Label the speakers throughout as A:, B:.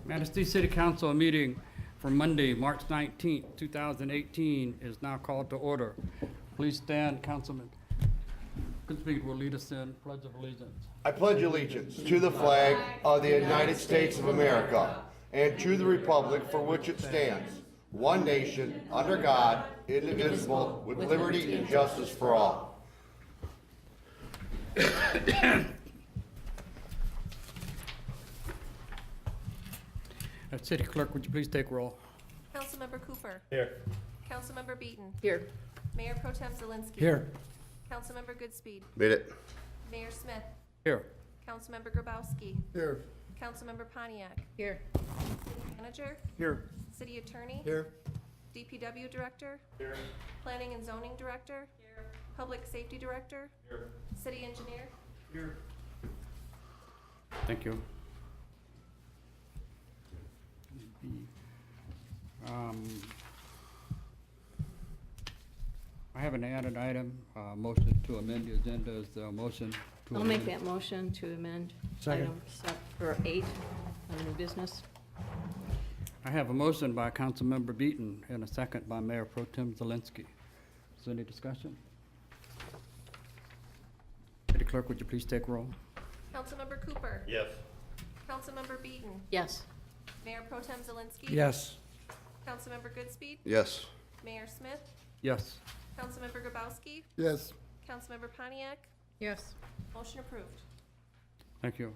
A: Manistee City Council meeting for Monday, March 19th, 2018 is now called to order. Please stand, Councilman. Goodspeed will lead us in Pledge of Allegiance.
B: I pledge allegiance to the flag of the United States of America and to the republic for which it stands, one nation, under God, indivisible, with liberty and justice for all.
A: City Clerk, would you please take roll?
C: Councilmember Cooper.
B: Here.
C: Councilmember Beaton.
D: Here.
C: Mayor Pro Tem Zielinski.
A: Here.
C: Councilmember Goodspeed.
B: Made it.
C: Mayor Smith.
A: Here.
C: Councilmember Grabowski.
B: Here.
C: Councilmember Pontiac.
D: Here.
C: City Manager.
A: Here.
C: City Attorney.
B: Here.
C: DPW Director.
B: Here.
C: Planning and Zoning Director. Here. Public Safety Director.
B: Here.
C: City Engineer.
B: Here.
A: Thank you. I have an added item, motion to amend the agenda. Is there a motion to
D: I'll
A: amend?
D: make that motion to amend
A: Second.
D: item for 8 on new business.
A: I have a motion by Councilmember Beaton and a second by Mayor Pro Tem Zielinski. Is there any discussion? City Clerk, would you please take roll?
C: Councilmember Cooper.
B: Yes.
C: Councilmember Beaton.
D: Yes.
C: Mayor Pro Tem Zielinski.
A: Yes.
C: Councilmember Goodspeed.
B: Yes.
C: Mayor Smith.
A: Yes.
C: Councilmember Grabowski.
B: Yes.
C: Councilmember Pontiac.
D: Yes.
C: Motion approved.
A: Thank you.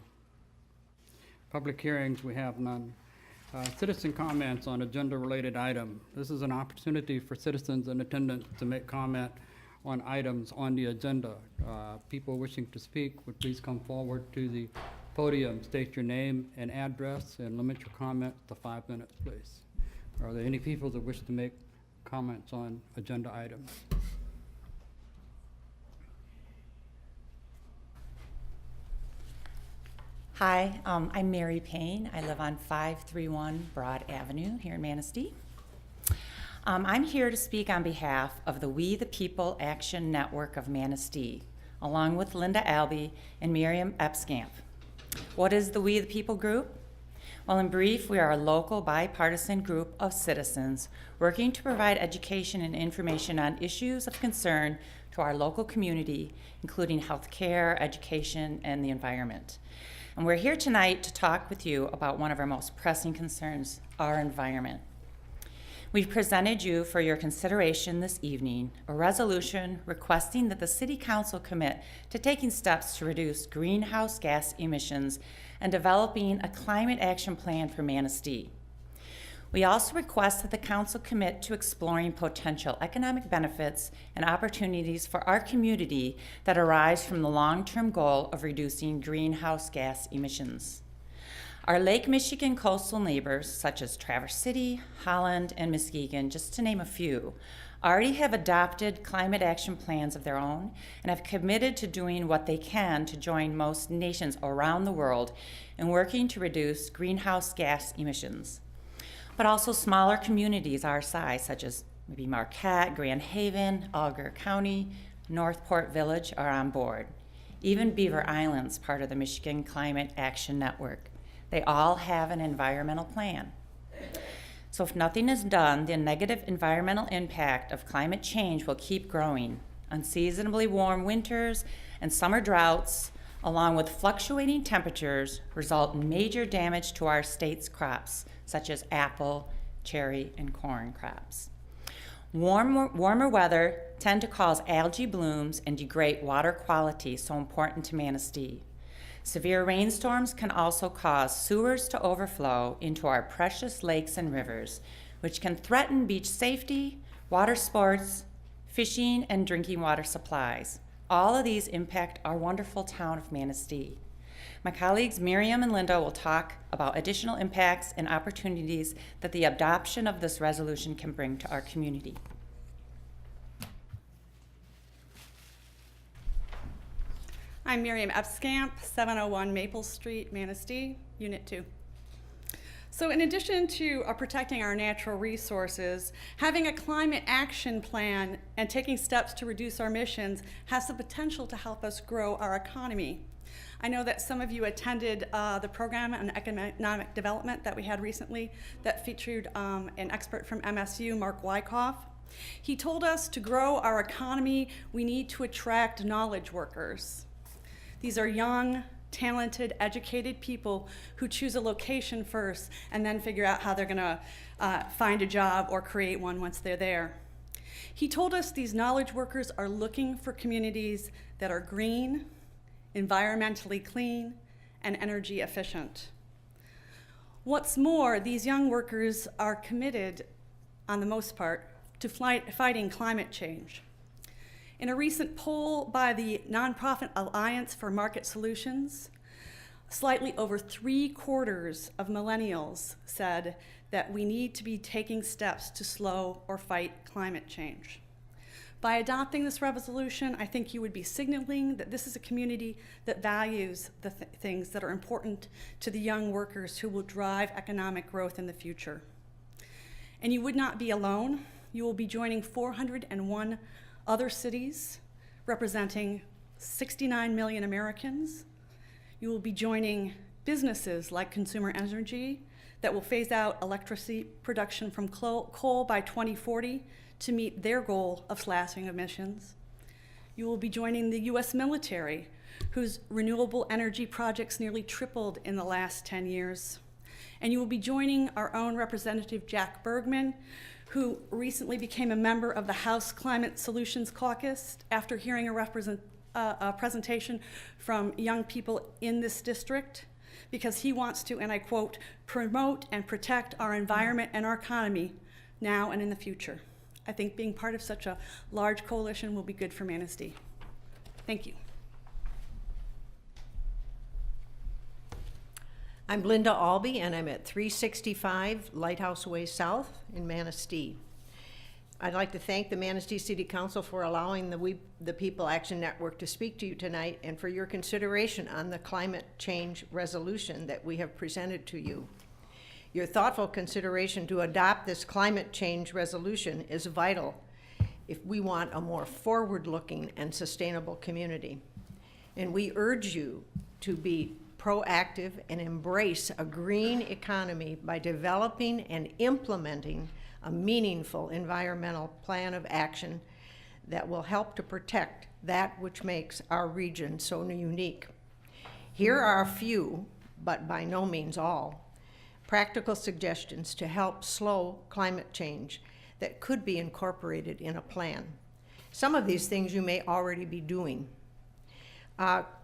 A: Public hearings, we have none. Citizen comments on agenda-related item. This is an opportunity for citizens in attendance to make comment on items on the agenda. People wishing to speak would please come forward to the podium, state your name and address, and limit your comments to 5 minutes, please. Are there any people that wish to make comments on agenda items?
E: Hi, I'm Mary Payne. I live on 531 Broad Avenue here in Manistee. I'm here to speak on behalf of the We the People Action Network of Manistee, along with Linda Albee and Miriam Epskamp. What is the We the People group? Well, in brief, we are a local bipartisan group of citizens working to provide education and information on issues of concern to our local community, including health care, education, and the environment. And we're here tonight to talk with you about one of our most pressing concerns, our environment. We've presented you for your consideration this evening a resolution requesting that the City Council commit to taking steps to reduce greenhouse gas emissions and developing a climate action plan for Manistee. We also request that the Council commit to exploring potential economic benefits and opportunities for our community that arise from the long-term goal of reducing greenhouse gas emissions. Our Lake Michigan coastal neighbors, such as Traverse City, Holland, and Muskegon, just to name a few, already have adopted climate action plans of their own and have committed to doing what they can to join most nations around the world in working to reduce greenhouse gas emissions. But also smaller communities our size, such as maybe Marquette, Grand Haven, Alger County, Northport Village, are on board. Even Beaver Island's part of the Michigan Climate Action Network. They all have an environmental plan. So if nothing is done, the negative environmental impact of climate change will keep growing. Unseasonably warm winters and summer droughts, along with fluctuating temperatures, result in major damage to our state's crops, such as apple, cherry, and corn crops. Warmer weather tend to cause algae blooms and degrade water quality, so important to Manistee. Severe rainstorms can also cause sewers to overflow into our precious lakes and rivers, which can threaten beach safety, water sports, fishing, and drinking water supplies. All of these impact our wonderful town of Manistee. My colleagues Miriam and Linda will talk about additional impacts and opportunities that the adoption of this resolution can bring to our community.
F: I'm Miriam Epskamp, 701 Maple Street, Manistee, Unit 2. So in addition to protecting our natural resources, having a climate action plan and taking steps to reduce our emissions has the potential to help us grow our economy. I know that some of you attended the program on economic development that we had recently that featured an expert from MSU, Mark Wyckoff. He told us to grow our economy, we need to attract knowledge workers. These are young, talented, educated people who choose a location first and then figure out how they're gonna find a job or create one once they're there. He told us these knowledge workers are looking for communities that are green, environmentally clean, and energy efficient. What's more, these young workers are committed, on the most part, to fighting climate change. In a recent poll by the nonprofit Alliance for Market Solutions, slightly over 3/4 of millennials said that we need to be taking steps to slow or fight climate change. By adopting this resolution, I think you would be signaling that this is a community that values the things that are important to the young workers who will drive economic growth in the future. And you would not be alone. You will be joining 401 other cities representing 69 million Americans. You will be joining businesses like Consumer Energy that will phase out electricity production from coal by 2040 to meet their goal of slashing emissions. You will be joining the US military, whose renewable energy projects nearly tripled in the last 10 years. And you will be joining our own Representative Jack Bergman, who recently became a member of the House Climate Solutions Caucus after hearing a presentation from young people in this district, because he wants to, and I quote, promote and protect our environment and our economy now and in the future. I think being part of such a large coalition will be good for Manistee. Thank you.
G: I'm Linda Albee, and I'm at 365 Lighthouse Way South in Manistee. I'd like to thank the Manistee City Council for allowing the We the People Action Network to speak to you tonight and for your consideration on the climate change resolution that we have presented to you. Your thoughtful consideration to adopt this climate change resolution is vital if we want a more forward-looking and sustainable community. And we urge you to be proactive and embrace a green economy by developing and implementing a meaningful environmental plan of action that will help to protect that which makes our region so unique. Here are a few, but by no means all, practical suggestions to help slow climate change that could be incorporated in a plan. Some of these things you may already be doing.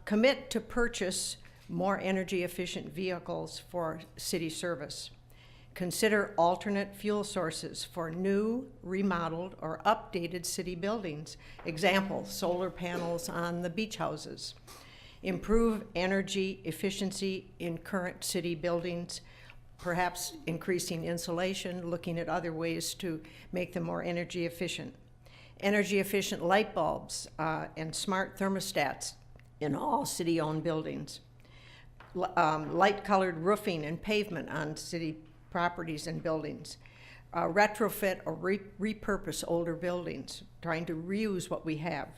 G: Commit to purchase more energy efficient vehicles for city service. Consider alternate fuel sources for new, remodeled, or updated city buildings. Example, solar panels on the beach houses. Improve energy efficiency in current city buildings, perhaps increasing insulation, looking at other ways to make them more energy efficient. Energy efficient light bulbs and smart thermostats in all city-owned buildings. Light-colored roofing and pavement on city properties and buildings. Retrofit or repurpose older buildings, trying to reuse what we have.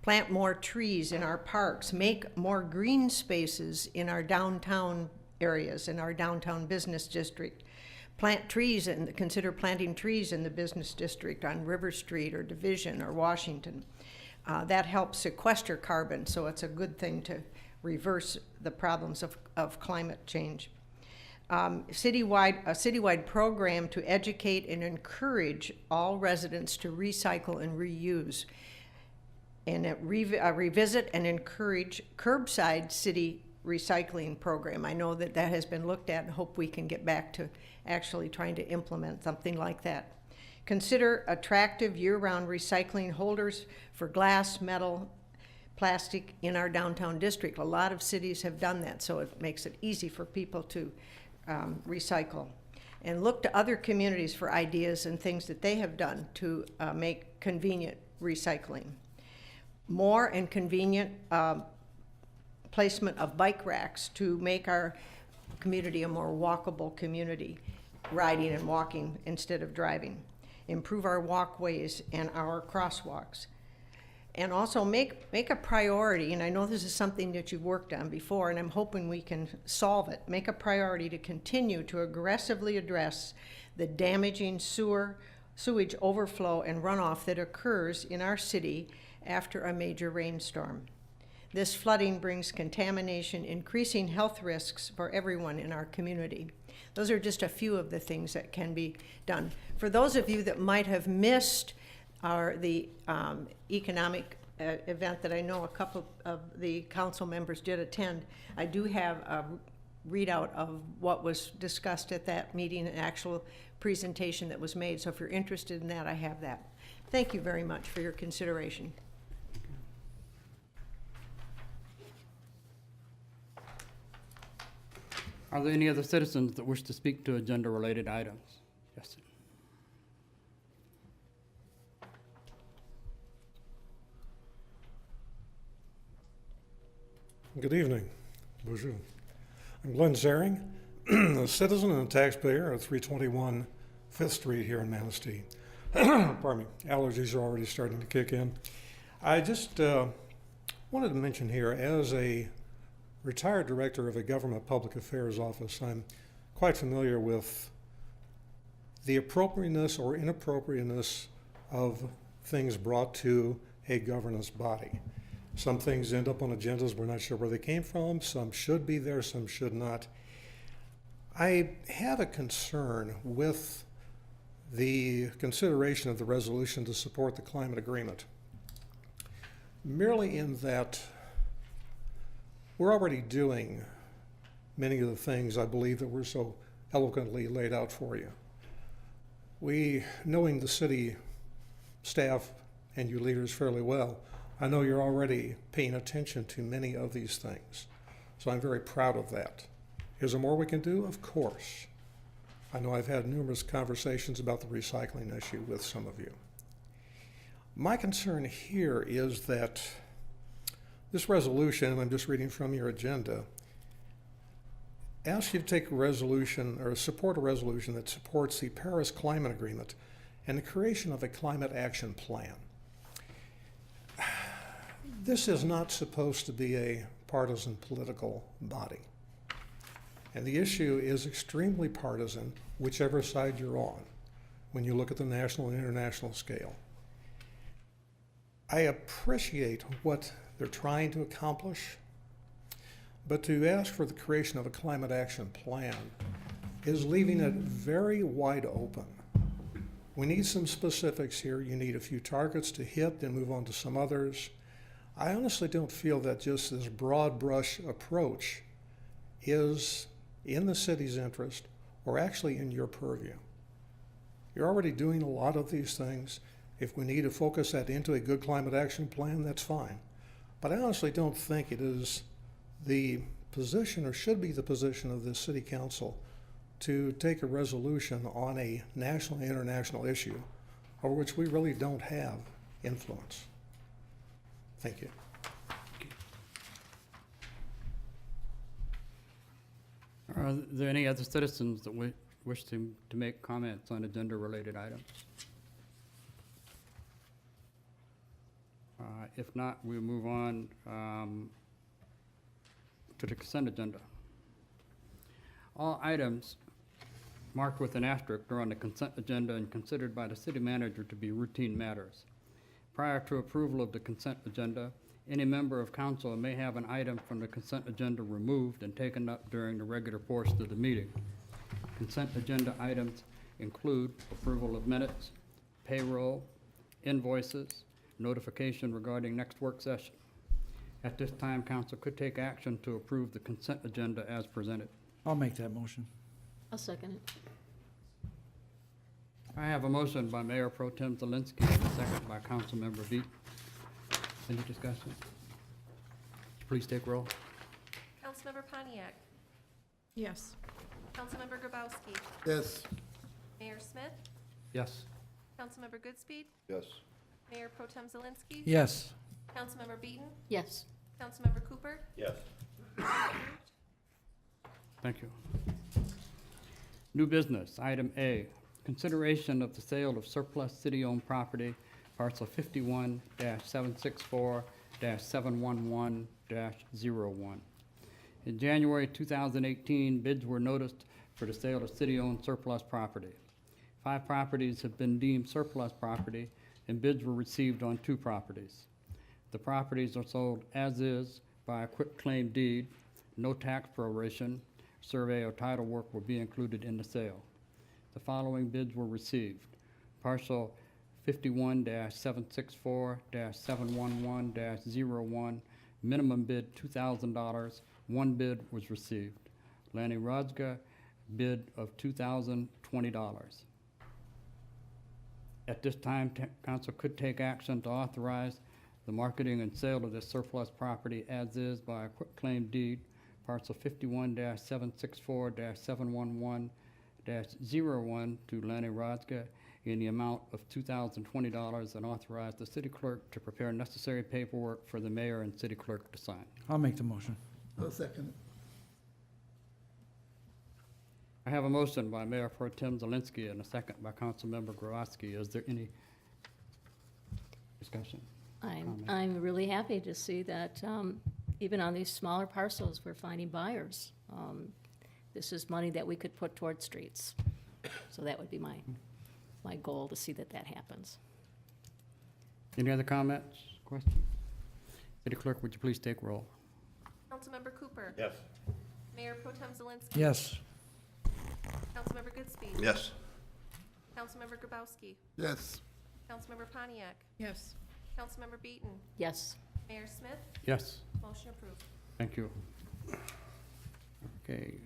G: Plant more trees in our parks, make more green spaces in our downtown areas, in our downtown business district. Plant trees and consider planting trees in the business district on River Street or Division or Washington. That helps sequester carbon, so it's a good thing to reverse the problems of climate change. A citywide program to educate and encourage all residents to recycle and reuse, and revisit and encourage curbside city recycling program. I know that has been looked at and hope we can get back to actually trying to implement something like that. Consider attractive year-round recycling holders for glass, metal, plastic in our downtown district. A lot of cities have done that, so it makes it easy for people to recycle. And look to other communities for ideas and things that they have done to make convenient recycling. More and convenient placement of bike racks to make our community a more walkable community, riding and walking instead of driving. Improve our walkways and our crosswalks. And also make a priority, and I know this is something that you've worked on before, and I'm hoping we can solve it. Make a priority to continue to aggressively address the damaging sewage overflow and runoff that occurs in our city after a major rainstorm. This flooding brings contamination, increasing health risks for everyone in our community. Those are just a few of the things that can be done. For those of you that might have missed the economic event that I know a couple of the council members did attend, I do have a readout of what was discussed at that meeting, an actual presentation that was made. So if you're interested in that, I have that. Thank you very much for your consideration.
A: Are there any other citizens that wish to speak to agenda-related items? Yes.
H: Good evening. Bonjour. I'm Glenn Zaring, a citizen and a taxpayer at 321 5th Street here in Manistee. Pardon me, allergies are already starting to kick in. I just wanted to mention here, as a retired director of a government public affairs office, I'm quite familiar with the appropriateness or inappropriateness of things brought to a governance body. Some things end up on agendas, we're not sure where they came from. Some should be there, some should not. I have a concern with the consideration of the resolution to support the climate agreement, merely in that we're already doing many of the things I believe that were so eloquently laid out for you. We, knowing the city staff and you leaders fairly well, I know you're already paying attention to many of these things. So I'm very proud of that. Is there more we can do? Of course. I know I've had numerous conversations about the recycling issue with some of you. My concern here is that this resolution, and I'm just reading from your agenda, asks you to take a resolution or support a resolution that supports the Paris Climate Agreement and the creation of a climate action plan. This is not supposed to be a partisan political body. And the issue is extremely partisan, whichever side you're on, when you look at the national and international scale. I appreciate what they're trying to accomplish, but to ask for the creation of a climate action plan is leaving it very wide open. We need some specifics here. You need a few targets to hit, then move on to some others. I honestly don't feel that just this broad brush approach is in the city's interest or actually in your purview. You're already doing a lot of these things. If we need to focus that into a good climate action plan, that's fine. But I honestly don't think it is the position or should be the position of the city council to take a resolution on a national and international issue over which we really don't have influence. Thank you.
A: Are there any other citizens that wish to make comments on agenda-related items? If not, we'll move on to the consent agenda. All items marked with an asterisk are on the consent agenda and considered by the city manager to be routine matters. Prior to approval of the consent agenda, any member of council may have an item from the consent agenda removed and taken up during the regular portion of the meeting. Consent agenda items include approval of minutes, payroll, invoices, notification regarding next work session. At this time, council could take action to approve the consent agenda as presented.
I: I'll make that motion.
D: I'll second it.
A: I have a motion by Mayor Pro Tem Zelinski and a second by Councilmember Veet. Any discussion? Please take roll.
C: Councilmember Pontiac.
D: Yes.
C: Councilmember Grabowski.
B: Yes.
C: Mayor Smith.
A: Yes.
C: Councilmember Goodspeed.
B: Yes.
C: Mayor Pro Tem Zelinski.
I: Yes.
C: Councilmember Beaton.
D: Yes.
C: Councilmember Cooper.
B: Yes.
A: Thank you. New business, item A, consideration of the sale of surplus city-owned property parcel 51-764-711-01. In January 2018, bids were noticed for the sale of city-owned surplus property. 5 properties have been deemed surplus property, and bids were received on 2 properties. The properties are sold as is by a quitclaim deed, no tax proration, survey or title work will be included in the sale. The following bids were received. Parcel 51-764-711-01, minimum bid $2,000, 1 bid was received. Lanny Rodzga, bid of $2,020. At this time, council could take action to authorize the marketing and sale of this surplus property as is by a quitclaim deed, parcel 51-764-711-01 to Lanny Rodzga in the amount of $2,020 and authorize the city clerk to prepare necessary paperwork for the mayor and city clerk to sign.
I: I'll make the motion.
J: I'll second it.
A: I have a motion by Mayor Pro Tem Zelinski and a second by Councilmember Grabowski. Is there any discussion?
D: I'm really happy to see that even on these smaller parcels, we're finding buyers. This is money that we could put towards streets. So that would be my goal, to see that that happens.
A: Any other comments, questions? City Clerk, would you please take roll?
C: Councilmember Cooper.
B: Yes.
C: Mayor Pro Tem Zelinski.
I: Yes.
C: Councilmember Goodspeed.
B: Yes.
C: Councilmember Grabowski.
J: Yes.
C: Councilmember Pontiac.
D: Yes.
C: Councilmember Beaton.
D: Yes.
C: Mayor Smith.
A: Yes.
C: Motion approved.
A: Thank you. Okay,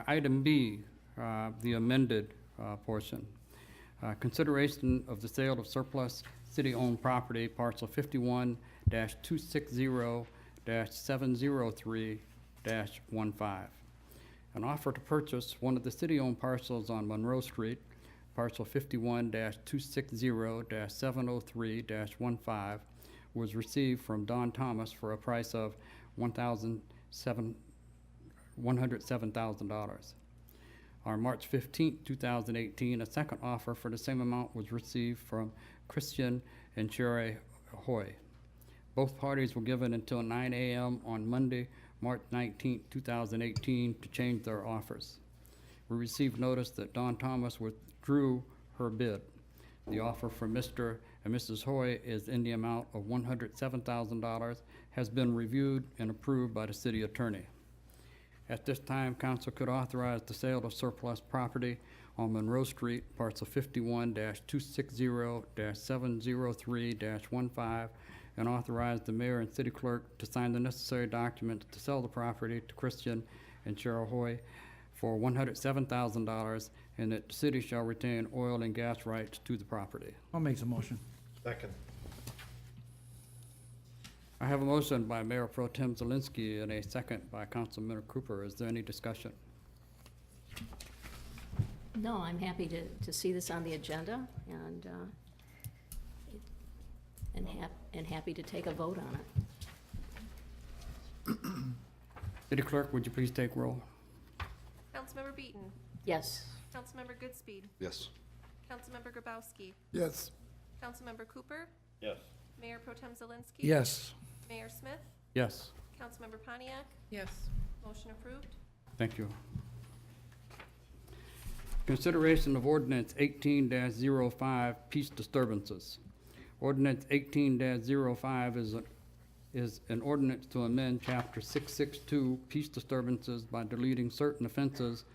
A: item B, the amended portion. Consideration of the sale of surplus city-owned property, parcel 51-260-703-15. An offer to purchase one of the city-owned parcels on Monroe Street, parcel 51-260-703-15, was received from Don Thomas for a price of $107,000. On March 15, 2018, a second offer for the same amount was received from Christian and Sherry Hoy. Both parties were given until 9 a.m. on Monday, March 19, 2018, to change their offers. We received notice that Don Thomas withdrew her bid. The offer from Mr. and Mrs. Hoy is in the amount of $107,000, has been reviewed and approved by the city attorney. At this time, council could authorize the sale of surplus property on Monroe Street, parcel 51-260-703-15, and authorize the mayor and city clerk to sign the necessary documents to sell the property to Christian and Cheryl Hoy for $107,000, and that the city shall retain oil and gas rights to the property.
I: I'll make the motion.
B: Second.
A: I have a motion by Mayor Pro Tem Zelinski and a second by Councilmember Cooper. Is there any discussion?
D: No, I'm happy to see this on the agenda and happy to take a vote on it.
A: City Clerk, would you please take roll?
C: Councilmember Beaton.
D: Yes.
C: Councilmember Goodspeed.
B: Yes.
C: Councilmember Grabowski.
J: Yes.
C: Councilmember Cooper.
B: Yes.
C: Mayor Pro Tem Zelinski.
I: Yes.
C: Mayor Smith.
A: Yes.
C: Councilmember Pontiac.
D: Yes.
C: Motion approved.
A: Thank you. Consideration of ordinance 18-05, peace disturbances. Ordinance 18-05 is an ordinance to amend chapter 662, peace disturbances, by deleting certain offenses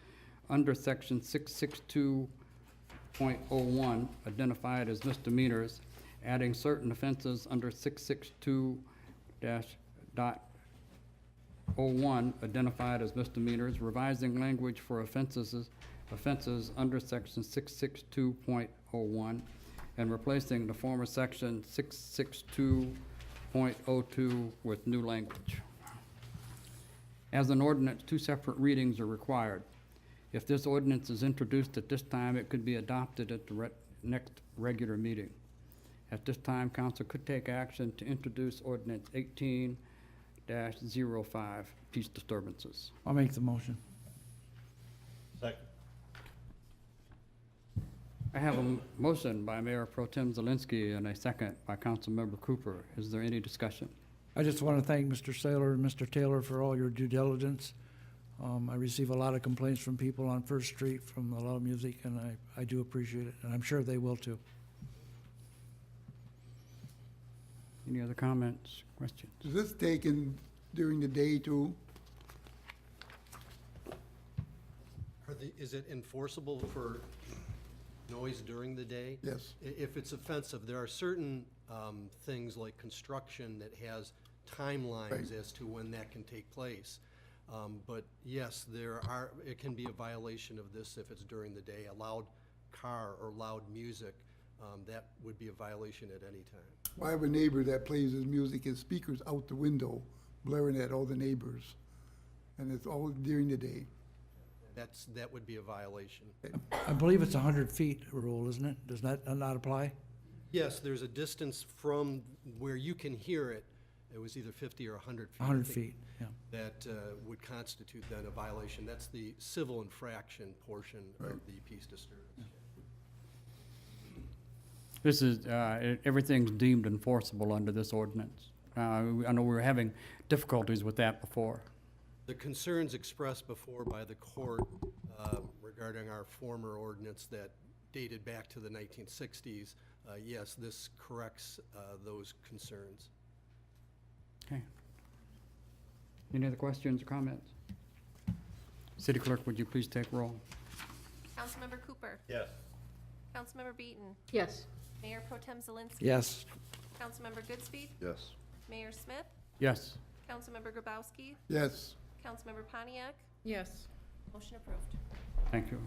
A: under section 662.01, identified as misdemeanors, adding certain offenses under 662-01, identified as misdemeanors, revising language for offenses under section 662.01, and replacing the former section 662.02 with new language. As an ordinance, 2 separate readings are required. If this ordinance is introduced at this time, it could be adopted at the next regular meeting. At this time, council could take action to introduce ordinance 18-05, peace disturbances.
I: I'll make the motion.
B: Second.
A: I have a motion by Mayor Pro Tem Zelinski and a second by Councilmember Cooper. Is there any discussion?
I: I just want to thank Mr. Saylor and Mr. Taylor for all your due diligence. I receive a lot of complaints from people on First Street from the loud music, and I do appreciate it, and I'm sure they will too.
A: Any other comments, questions?
J: Is this taken during the day too?
K: Is it enforceable for noise during the day?
J: Yes.
K: If it's offensive, there are certain things like construction that has timelines
J: Right.
K: as to when that can take place. But yes, it can be a violation of this if it's during the day. A loud car or loud music, that would be a violation at any time.
J: I have a neighbor that plays his music, his speakers out the window, blaring at all the neighbors. And it's all during the day.
K: That would be a violation.
I: I believe it's 100 feet rule, isn't it? Does that not apply?
K: Yes, there's a distance from where you can hear it. It was either 50 or 100 feet.
I: 100
K: I think,
I: feet, yeah.
K: that would constitute then a violation. That's the civil infraction portion of the peace disturbance.
A: This is, everything's deemed enforceable under this ordinance. I know we were having difficulties with that before.
K: The concerns expressed before by the court regarding our former ordinance that dated back to the 1960s, yes, this corrects those concerns.
A: Okay. Any other questions or comments? City Clerk, would you please take roll?
C: Councilmember Cooper.
B: Yes.
C: Councilmember Beaton.
D: Yes.
C: Mayor Pro Tem Zelinski.
I: Yes.
C: Councilmember Goodspeed.
B: Yes.
C: Mayor Smith.
A: Yes.
C: Councilmember Grabowski.
J: Yes.
C: Councilmember Pontiac.
F: Yes.
C: Motion approved.
A: Thank you.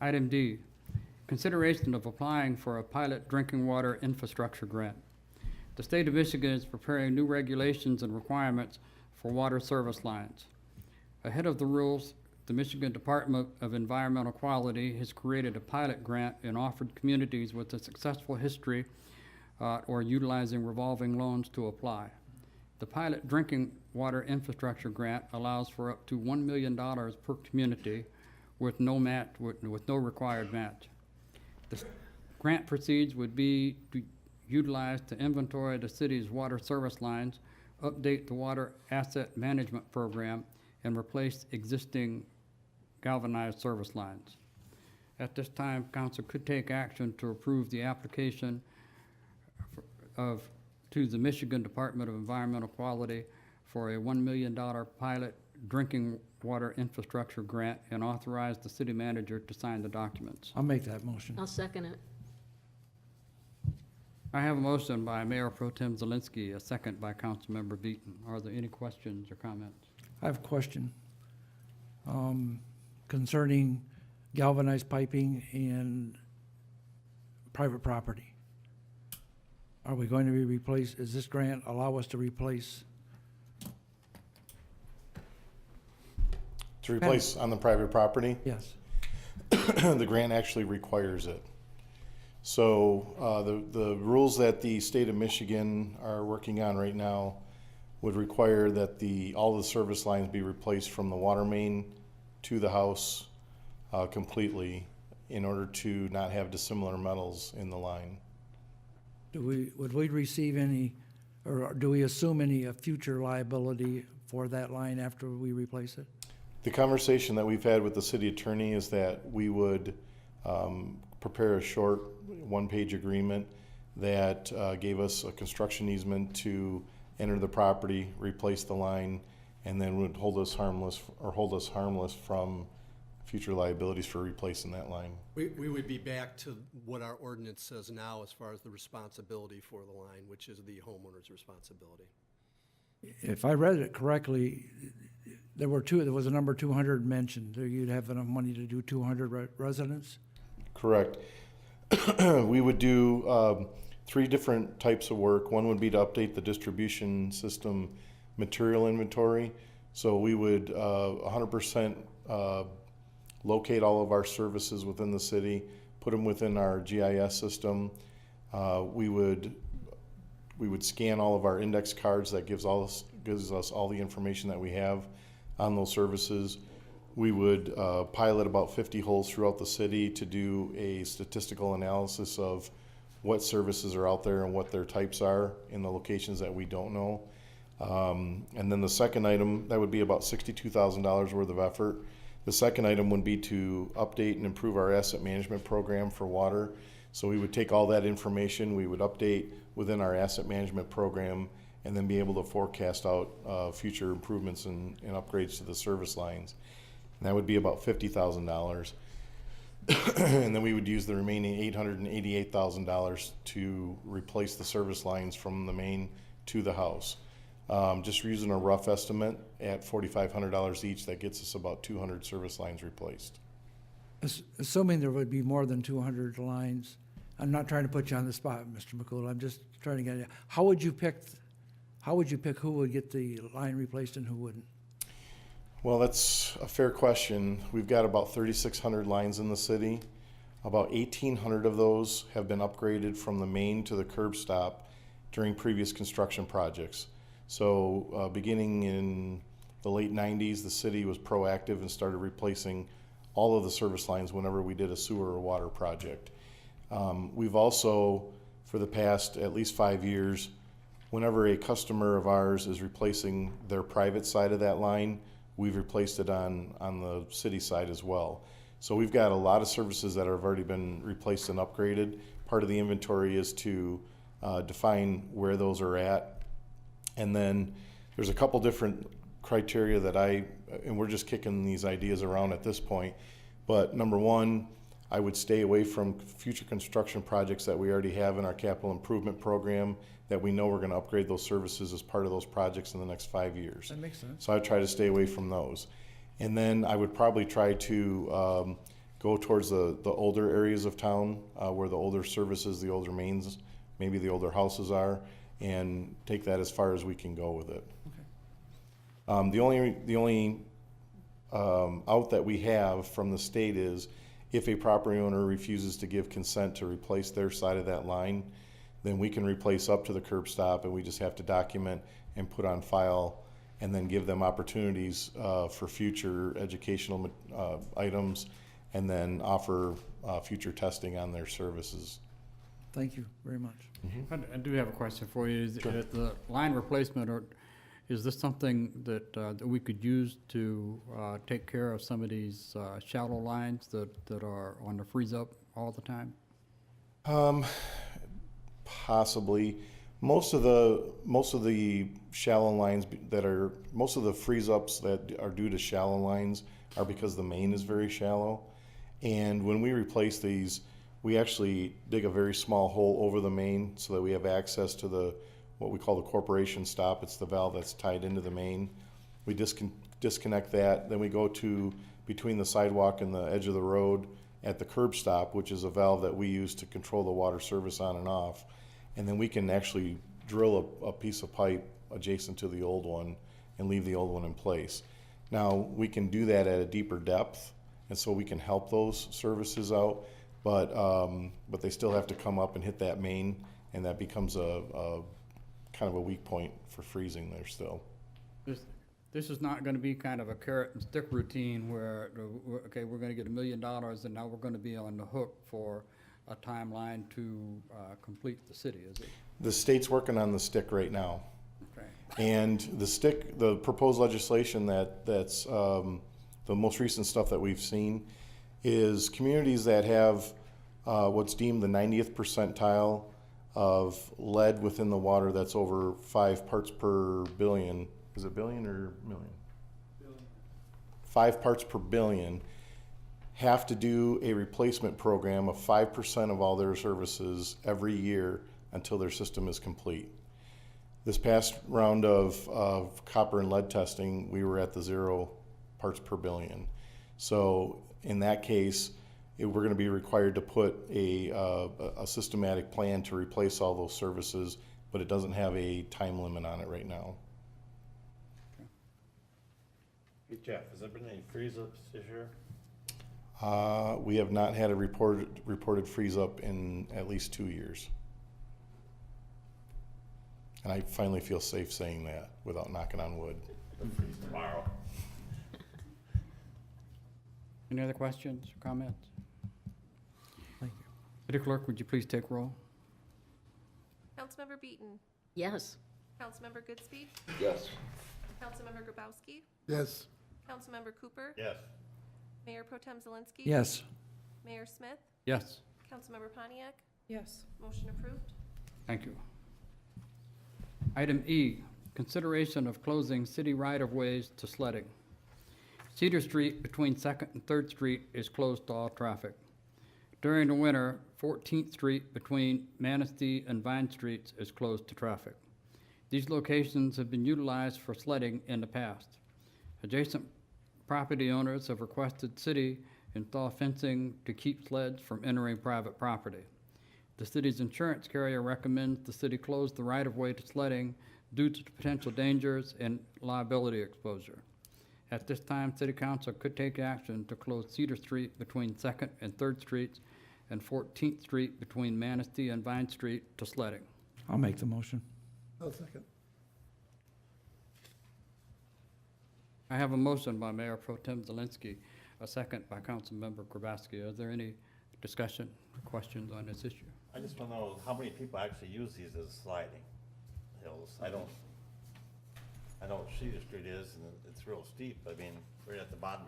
A: Item D, consideration of applying for a pilot drinking water infrastructure grant. The state of Michigan is preparing new regulations and requirements for water service lines. Ahead of the rules, the Michigan Department of Environmental Quality has created a pilot grant and offered communities with a successful history or utilizing revolving loans to apply. The pilot drinking water infrastructure grant allows for up to $1 million per community with no match, with no required match. The grant proceeds would be utilized to inventory the city's water service lines, update the water asset management program, and replace existing galvanized service lines. At this time, council could take action to approve the application to the Michigan Department of Environmental Quality for a $1 million pilot drinking water infrastructure grant and authorize the city manager to sign the documents.
I: I'll make that motion.
D: I'll second it.
A: I have a motion by Mayor Pro Tem Zelinski, a second by Councilmember Beaton. Are there any questions or comments?
I: I have a question concerning galvanized piping in private property. Are we going to be replaced, does this grant allow us to replace?
L: To replace on the private property?
I: Yes.
L: The grant actually requires it. So the rules that the state of Michigan are working on right now would require that all the service lines be replaced from the water main to the house completely in order to not have dissimilar metals in the line.
I: Would we receive any, or do we assume any future liability for that line after we replace it?
L: The conversation that we've had with the city attorney is that we would prepare a short one-page agreement that gave us a construction easement to enter the property, replace the line, and then would hold us harmless from future liabilities for replacing that line.
K: We would be back to what our ordinance says now as far as the responsibility for the line, which is the homeowner's responsibility.
I: If I read it correctly, there was a number 200 mentioned. You'd have enough money to do 200 residents?
L: Correct. We would do 3 different types of work. One would be to update the distribution system material inventory. So we would 100% locate all of our services within the city, put them within our GIS system. We would scan all of our index cards that gives us all the information that we have on those services. we would pilot about 50 holes throughout the city to do a statistical analysis of what services are out there and what their types are in the locations that we don't know. And then the second item, that would be about $62,000 worth of effort. The second item would be to update and improve our asset management program for water. So we would take all that information, we would update within our asset management program, and then be able to forecast out future improvements and upgrades to the service lines. And that would be about $50,000. And then we would use the remaining $888,000 to replace the service lines from the main to the house. Just using a rough estimate at $4,500 each, that gets us about 200 service lines replaced.
I: Assuming there would be more than 200 lines, I'm not trying to put you on the spot, Mr. McCool, I'm just trying to get you. How would you pick who would get the line replaced and who wouldn't?
L: Well, that's a fair question. We've got about 3,600 lines in the city. About 1,800 of those have been upgraded from the main to the curb stop during previous construction projects. So beginning in the late 90s, the city was proactive and started replacing all of the service lines whenever we did a sewer or water project. We've also, for the past at least 5 years, whenever a customer of ours is replacing their private side of that line, we've replaced it on the city side as well. So we've got a lot of services that have already been replaced and upgraded. Part of the inventory is to define where those are at. And then there's a couple different criteria that and we're just kicking these ideas around at this point. But number one, I would stay away from future construction projects that we already have in our capital improvement program that we know we're going to upgrade those services as part of those projects in the next 5 years.
I: That makes sense.
L: So I try to stay away from those. And then I would probably try to go towards the older areas of town where the older services, the older mains, maybe the older houses are, and take that as far as we can go with it. Okay. The only out that we have from the state is if a property owner refuses to give consent to replace their side of that line, then we can replace up to the curb stop, and we just have to document and put on file and then give them opportunities for future educational items, and then offer future testing on their services.
I: Thank you very much.
A: Mm-hmm. I do have a question for you. Is the line replacement, or is this something that we could use to take care of some of these shallow lines that are on the freeze up all the time?
L: Possibly. Most of the shallow lines most of the freeze ups that are due to shallow lines are because the main is very shallow. And when we replace these, we actually dig a very small hole over the main so that we have access to what we call the corporation stop. It's the valve that's tied into the main. We disconnect that, then we go to between the sidewalk and the edge of the road at the curb stop, which is a valve that we use to control the water service on and off. And then we can actually drill a piece of pipe adjacent to the old one and leave the old one in place. Now, we can do that at a deeper depth, and so we can help those services out, but they still have to come up and hit that main, and that becomes a kind of a weak point for freezing there still.
A: This is not going to be kind of a carrot and stick routine where, okay, we're going to get $1 million and now we're going to be on the hook for a timeline to complete the city, is it?
L: The state's working on the stick right now.
A: Okay.
L: And the proposed legislation that's the most recent stuff that we've seen is communities that have what's deemed the 90th percentile of lead within the water that's over 5 parts per billion. Is it billion or million? Billion. 5 parts per billion have to do a replacement program of 5% of all their services every year until their system is complete. This past round of copper and lead testing, we were at the 0 parts per billion. So in that case, we're going to be required to put a systematic plan to replace all those services, but it doesn't have a time limit on it right now.
M: Hey Jeff, has there been any freeze-ups this year?
L: We have not had a reported freeze up in at least 2 years. And I finally feel safe saying that without knocking on wood.
M: Freeze tomorrow.
A: Any other questions or comments?
I: Thank you.
A: City Clerk, would you please take roll?
C: Councilmember Beaton,
D: Yes.
C: Councilmember Goodspeed,
B: Yes.
C: Councilmember Grabowski,
J: Yes.
C: Councilmember Cooper,
M: Yes.
C: Mayor Pro Tem Zelinski.
I: Yes.
C: Mayor Smith,
A: Yes.
C: Councilmember Pontiac,
F: Yes.
C: motion approved.
A: Thank you. Item E, consideration of closing city right-of-ways to sledding. Cedar Street between Second and Third Street is closed to all traffic. During the winter, 14th Street between Manistee and Vine Streets is closed to traffic. These locations have been utilized for sledding in the past. Adjacent property owners have requested city install fencing to keep sleds from entering private property. The city's insurance carrier recommends the city close the right-of-way to sledding due to the potential dangers and liability exposure. At this time, City Council could take action to close Cedar Street between Second and Third Streets and 14th Street between Manistee and Vine Street to sledding.
I: I'll make the motion.
J: I'll second.
A: I have a motion by Mayor Pro Tem Zelinski, a second by Councilmember Grabowski. Is there any discussion or questions on this issue?
M: I just want to know how many people actually use these as sliding hills. I know what Cedar Street is, and it's real steep. I mean, right at the bottom,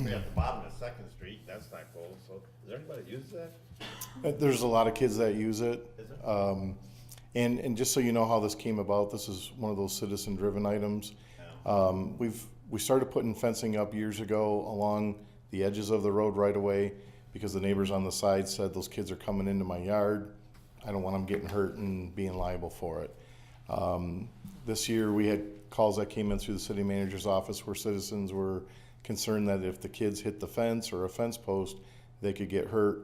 M: right at the bottom of Second Street, that's not cool. So, is there anybody that uses that?
L: There's a lot of kids that use it.
M: Is it?
L: And just so you know how this came about, this is one of those citizen-driven items. We started putting fencing up years ago along the edges of the road right away because the neighbors on the side said those kids are coming into my yard. I don't want them getting hurt and being liable for it. This year we had calls that came in through the city manager's office where citizens were concerned that if the kids hit the fence or a fence post, they could get hurt.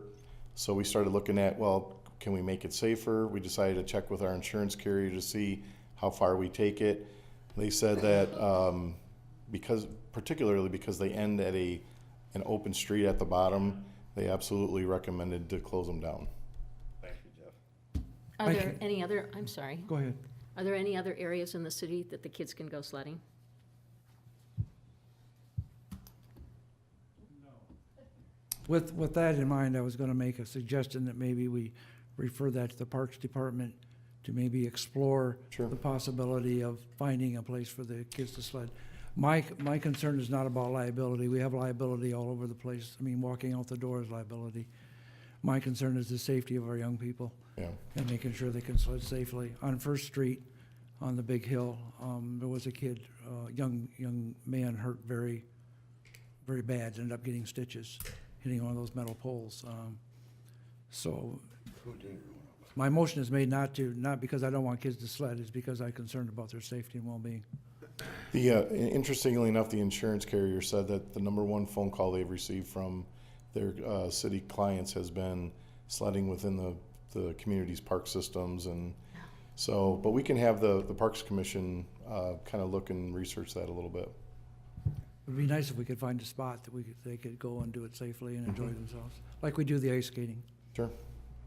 L: So we started looking at, well, can we make it safer? We decided to check with our insurance carrier to see how far we take it. They said that particularly because they end at an open street at the bottom, they absolutely recommended to close them down.
M: Thank you, Jeff.
D: Are
I: Thank
D: there
I: you.
D: any other, I'm sorry,
I: Go ahead.
D: are there any other areas in the city that the kids can go sledding?
I: With that in mind, I was gonna make a suggestion that maybe we refer that to the Parks Department to maybe explore
L: Sure.
I: the possibility of finding a place for the kids to sled. My concern is not about liability. We have liability all over the place. I mean, walking out the door is liability. My concern is the safety of our young people
L: Yeah.
I: and making sure they can sled safely. On First Street, on the big hill, there was a kid, young man hurt very, very bad, ended up getting stitches, hitting one of those metal poles. So my motion is made not because I don't want kids to sled, it's because I'm concerned about their safety and well-being.
L: Interestingly enough, the insurance carrier said that the number one phone call they've received from their city clients has been sledding within the community's park systems. And so, but we can have the Parks Commission kind of look and research that a little bit.
I: It'd be nice if we could find a spot that they could go and do it safely and enjoy themselves, like we do the ice skating.
L: Sure.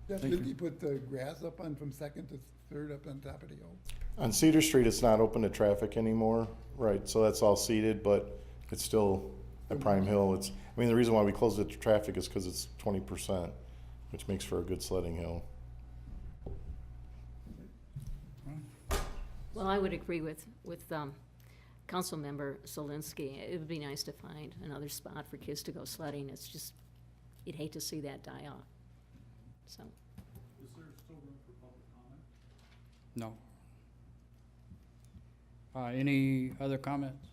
J: Jeff,
I: Thank
J: didn't
I: you.
J: you put the grass up on from Second to Third up on top of the hill?
L: On Cedar Street, it's not open to traffic anymore, right? So that's all seated, but it's still at Prime Hill. The reason why we closed it to traffic is because it's 20%, which makes for a good sledding hill.
D: Well, I would agree with Councilmember Zelinski. It would be nice to find another spot for kids to go sledding. It's just, you'd hate to see that die off. So,
A: Is there still room for public comment? No. Any other comments?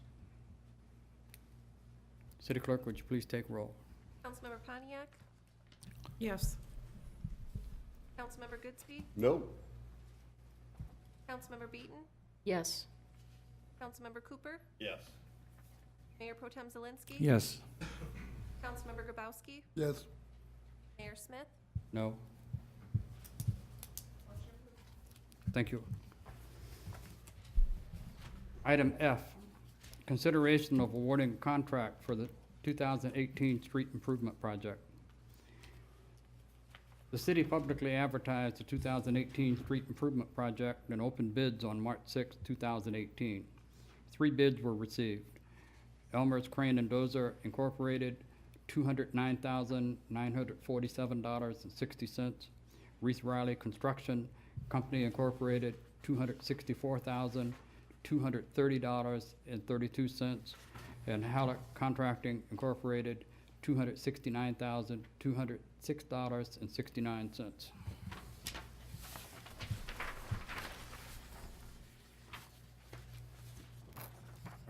A: City Clerk, would you please take roll?
C: Councilmember Pontiac,
F: Yes.
C: Councilmember Goodspeed,
B: No.
C: Councilmember Beaton,
D: yes.
C: Councilmember Cooper,
M: Yes.
C: Mayor Pro Tem Zelinski.
I: Yes.
C: Councilmember Grabowski,
J: Yes.
C: Mayor Smith,
A: No. Thank you. Item F, consideration of awarding contract for the 2018 street improvement project. The city publicly advertised the 2018 street improvement project and opened bids on March 6, 2018. 3 bids were received. Elmer's Crane and Dozer Incorporated, $209,947.60. Reese Riley Construction Company Incorporated, $264,230.32. And Halleck Contracting Incorporated, $269,206.69.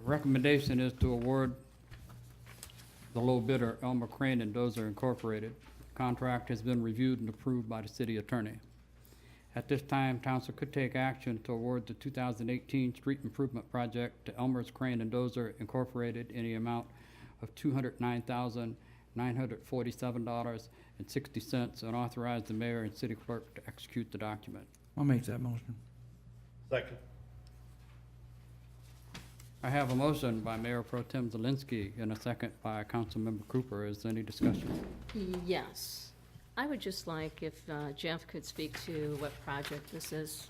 A: Recommendation is to award the low bidder, Elmer Crane and Dozer Incorporated. Contract has been reviewed and approved by the city attorney. At this time, council could take action to award the 2018 street improvement project to Elmer's Crane and Dozer Incorporated in the amount of $209,947.60 and authorize the mayor and city clerk to execute the document.
I: I'll make that motion.
M: Second.
A: I have a motion by Mayor Pro Tem Zelinski and a second by Councilmember Cooper. Is there any discussion?
D: Yes. I would just like if Jeff could speak to what project this is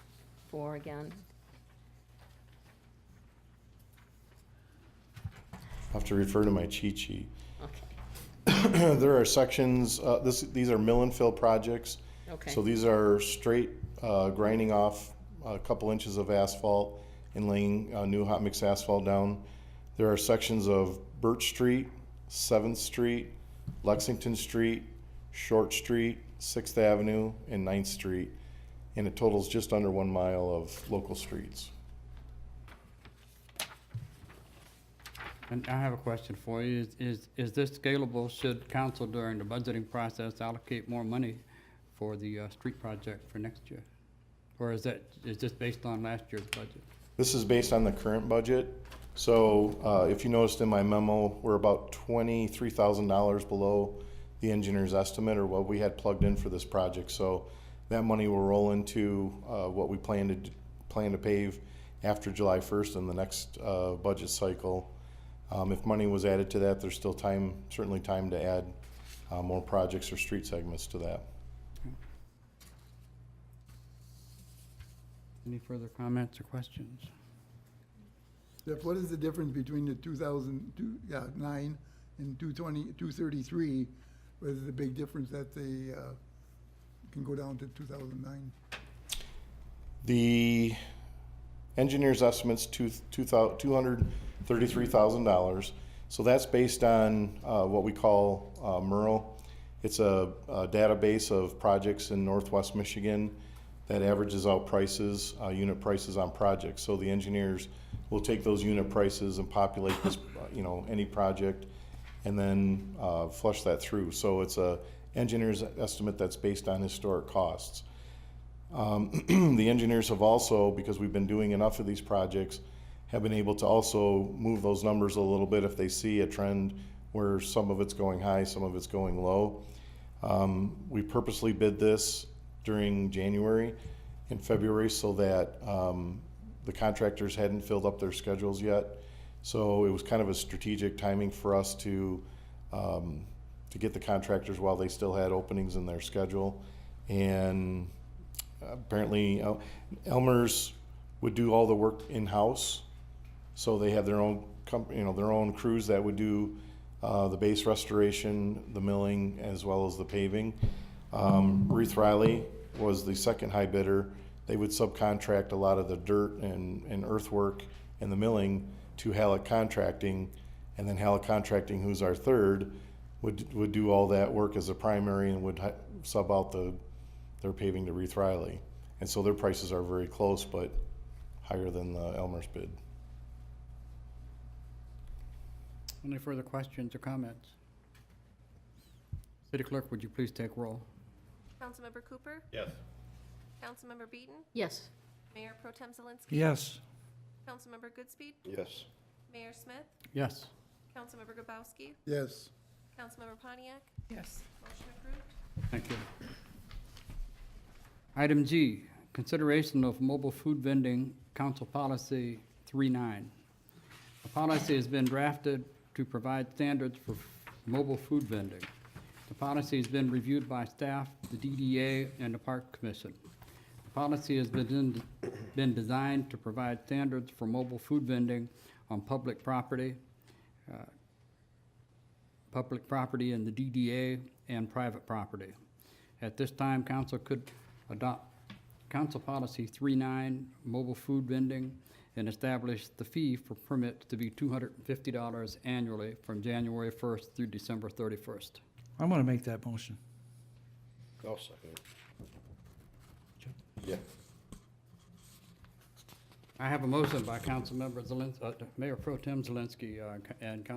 D: for again.
L: I'll have to refer to my cheat sheet.
D: Okay,
L: There are sections, these are mill and fill projects.
D: okay.
L: So these are straight grinding off a couple inches of asphalt and laying new hot mix asphalt down. There are sections of Birch Street, 7th Street, Lexington Street, Short Street, 6th Avenue, and 9th Street. And it totals just under 1 mile of local streets.
A: And I have a question for you. Is this scalable? Should council during the budgeting process allocate more money for the street project for next year? Or is this based on last year's budget?
L: This is based on the current budget. So if you noticed in my memo, we're about $23,000 below the engineer's estimate or what we had plugged in for this project. So that money will roll into what we plan to pave after July 1st in the next budget cycle. If money was added to that, there's still time, certainly time to add more projects or street segments to that.
A: Any further comments or questions?
J: Jeff, what is the difference between the 2009 and 233? What is the big difference that they can go down to 2009?
L: The engineer's estimate's $233,000. So that's based on what we call MERL. It's a database of projects in Northwest Michigan that averages out prices, unit prices on projects. So the engineers will take those unit prices and populate this, any project, and then flush that through. So it's a engineer's estimate that's based on historic costs. The engineers have also, because we've been doing enough of these projects, have been able to also move those numbers a little bit if they see a trend where some of it's going high, some of it's going low. We purposely bid this during January and February so that the contractors hadn't filled up their schedules yet. So it was kind of a strategic timing for us to get the contractors while they still had openings in their schedule. And apparently Elmer's would do all the work in-house. So they have their own their own crews that would do the base restoration, the milling, as well as the paving. Reese Riley was the second high bidder. They would subcontract a lot of the dirt and earthwork and the milling to Halleck Contracting, and then Halleck Contracting, who's our third, would do all that work as a primary and would sub out their paving to Reese Riley. And so their prices are very close, but higher than the Elmer's bid.
A: Any further questions or comments? City Clerk, would you please take roll?
C: Councilmember Cooper?
M: Yes.
C: Councilmember Beaton?
D: Yes.
C: Mayor Pro Tem Zelinski?
I: Yes.
C: Councilmember Goodspeed?
B: Yes.
C: Mayor Smith?
A: Yes.
C: Councilmember Grabowski?
J: Yes.
C: Councilmember Pontiac?
E: Yes.
C: Motion approved.
A: Thank you. Item G, consideration of mobile food vending, Council Policy 39. The policy has been drafted to provide standards for mobile food vending. The policy has been reviewed by staff, the DDA, and the Park Commission. The policy has been designed to provide standards for mobile food vending on public property. public property in the DDA and private property. At this time, council could adopt Council Policy 39, mobile food vending, and establish the fee for permits to be $250 annually from January 1st through December 31st.
I: I'm gonna make that motion.
B: I'll second it. Yeah.
A: I have a motion by Councilmember Mayor Pro Tem Zelinski, and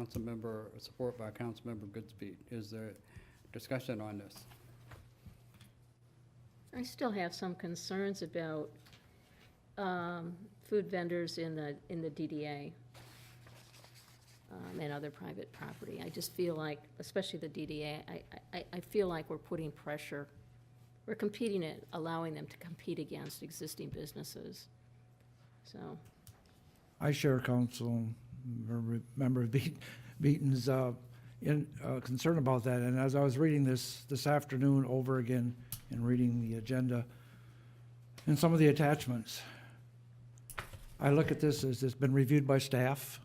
A: support by Councilmember Goodspeed. Is there discussion on this?
D: I still have some concerns about food vendors in the DDA and other private property. I just feel like, especially the DDA, I feel like we're putting pressure, we're competing it, allowing them to compete against existing businesses. So,
I: I share Council Member Beaton's concern about that, and as I was reading this afternoon over again and reading the agenda and some of the attachments, I look at this as it's been reviewed by staff,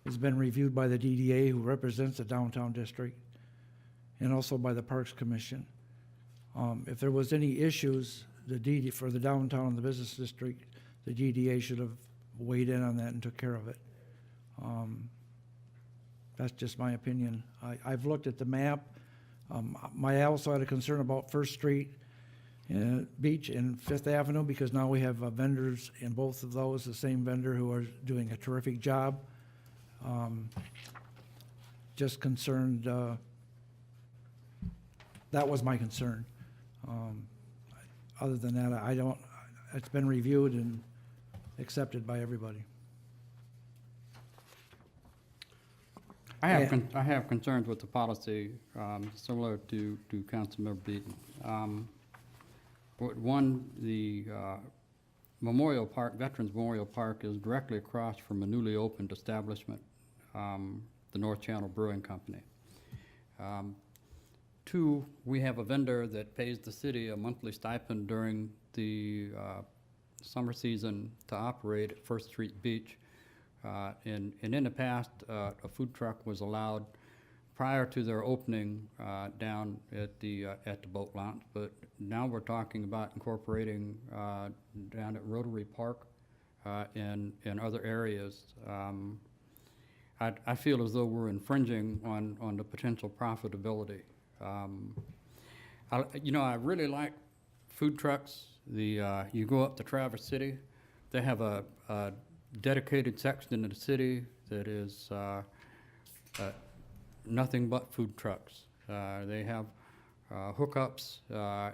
I: it's been reviewed by the DDA, who represents the downtown district, and also by the Parks Commission. If there was any issues, for the downtown and the business district, the DDA should have weighed in on that and took care of it. That's just my opinion. I've looked at the map. I also had a concern about First Street, Beach, and Fifth Avenue, because now we have vendors in both of those, the same vendor, who are doing a terrific job. Just concerned, that was my concern. Other than that, it's been reviewed and accepted by everybody.
A: I have concerns with the policy, similar to Councilmember Beaton. One, the Memorial Park, Veterans Memorial Park, is directly across from a newly opened establishment, the North Channel Brewing Company. Two, we have a vendor that pays the city a monthly stipend during the summer season to operate at First Street Beach. And in the past, a food truck was allowed prior to their opening down at the boat launch. But now we're talking about incorporating down at Rotary Park and other areas. I feel as though we're infringing on the potential profitability. I really like food trucks. You go up to Traverse City, they have a dedicated section in the city that is nothing but food trucks. They have hookups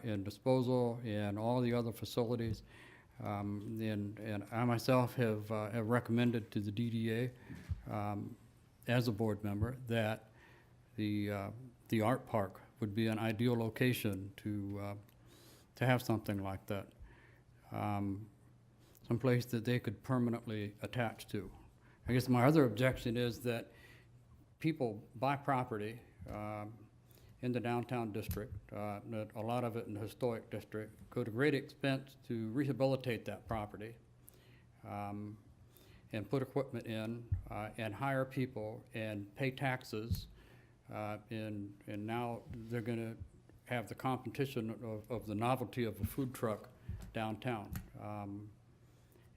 A: and disposal and all the other facilities. And I myself have recommended to the DDA as a board member that the art park would be an ideal location to have something like that. Someplace that they could permanently attach to. I guess my other objection is that people buy property in the downtown district, a lot of it in the historic district, go to great expense to rehabilitate that property and put equipment in and hire people and pay taxes. And now they're going to have the competition of the novelty of a food truck downtown.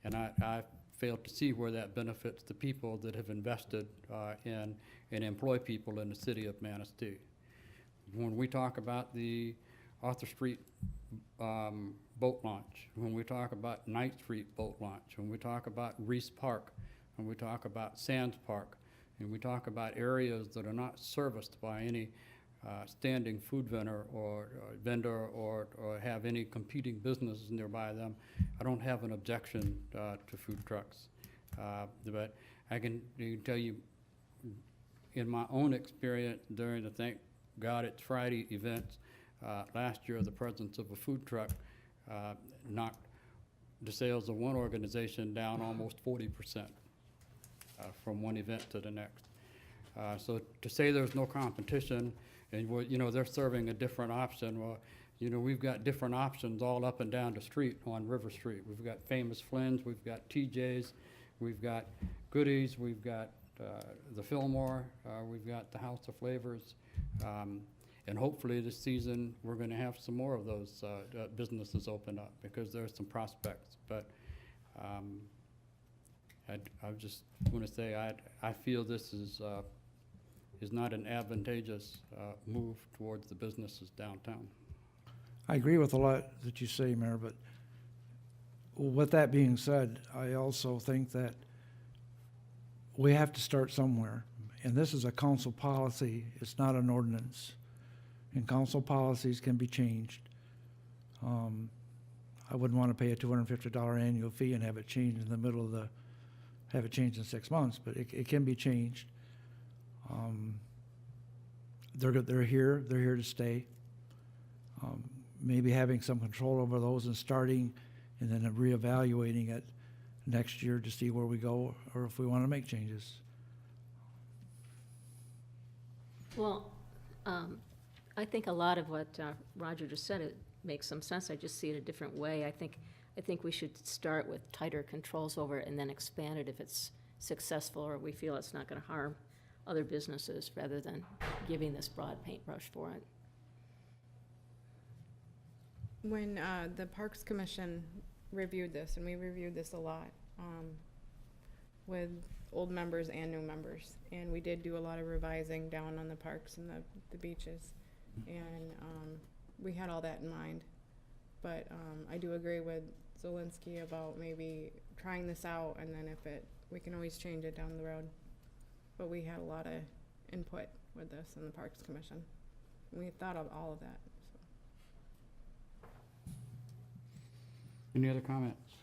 A: And I fail to see where that benefits the people that have invested in and employ people in the city of Manistee. When we talk about the Arthur Street boat launch, when we talk about Ninth Street boat launch, when we talk about Reese Park, when we talk about Sands Park, and we talk about areas that are not serviced by any standing food vendor or have any competing businesses nearby them, I don't have an objection to food trucks. But I can tell you, in my own experience during the Thank God It's Friday events last year, the presence of a food truck knocked the sales of one organization down almost 40% from one event to the next. So to say there's no competition and they're serving a different option, well, we've got different options all up and down the street on River Street. We've got Famous Flynn's, we've got TJ's, we've got Goodies, we've got the Fillmore, we've got the House of Flavors, and hopefully this season, we're gonna have some more of those businesses open up, because there's some prospects. But I just wanna say, I feel this is not an advantageous move towards the businesses downtown.
I: I agree with a lot that you say, Mayor, but with that being said, I also think that we have to start somewhere. And this is a council policy, it's not an ordinance. And council policies can be changed. I wouldn't want to pay a $250 annual fee and have it changed in the middle of have it changed in 6 months, but it can be changed. They're here to stay. Maybe having some control over those and starting and then reevaluating it next year to see where we go or if we want to make changes.
D: Well, I think a lot of what Roger just said, it makes some sense. I just see it a different way. I think we should start with tighter controls over it and then expand it if it's successful or we feel it's not going to harm other businesses rather than giving this broad paintbrush for it.
N: When the Parks Commission reviewed this, and we reviewed this a lot with old members and new members, and we did do a lot of revising down on the parks and the beaches, and we had all that in mind. But I do agree with Zelinski about maybe trying this out, and then we can always change it down the road. But we had a lot of input with this in the Parks Commission. We thought of all of that.
A: Any other comments?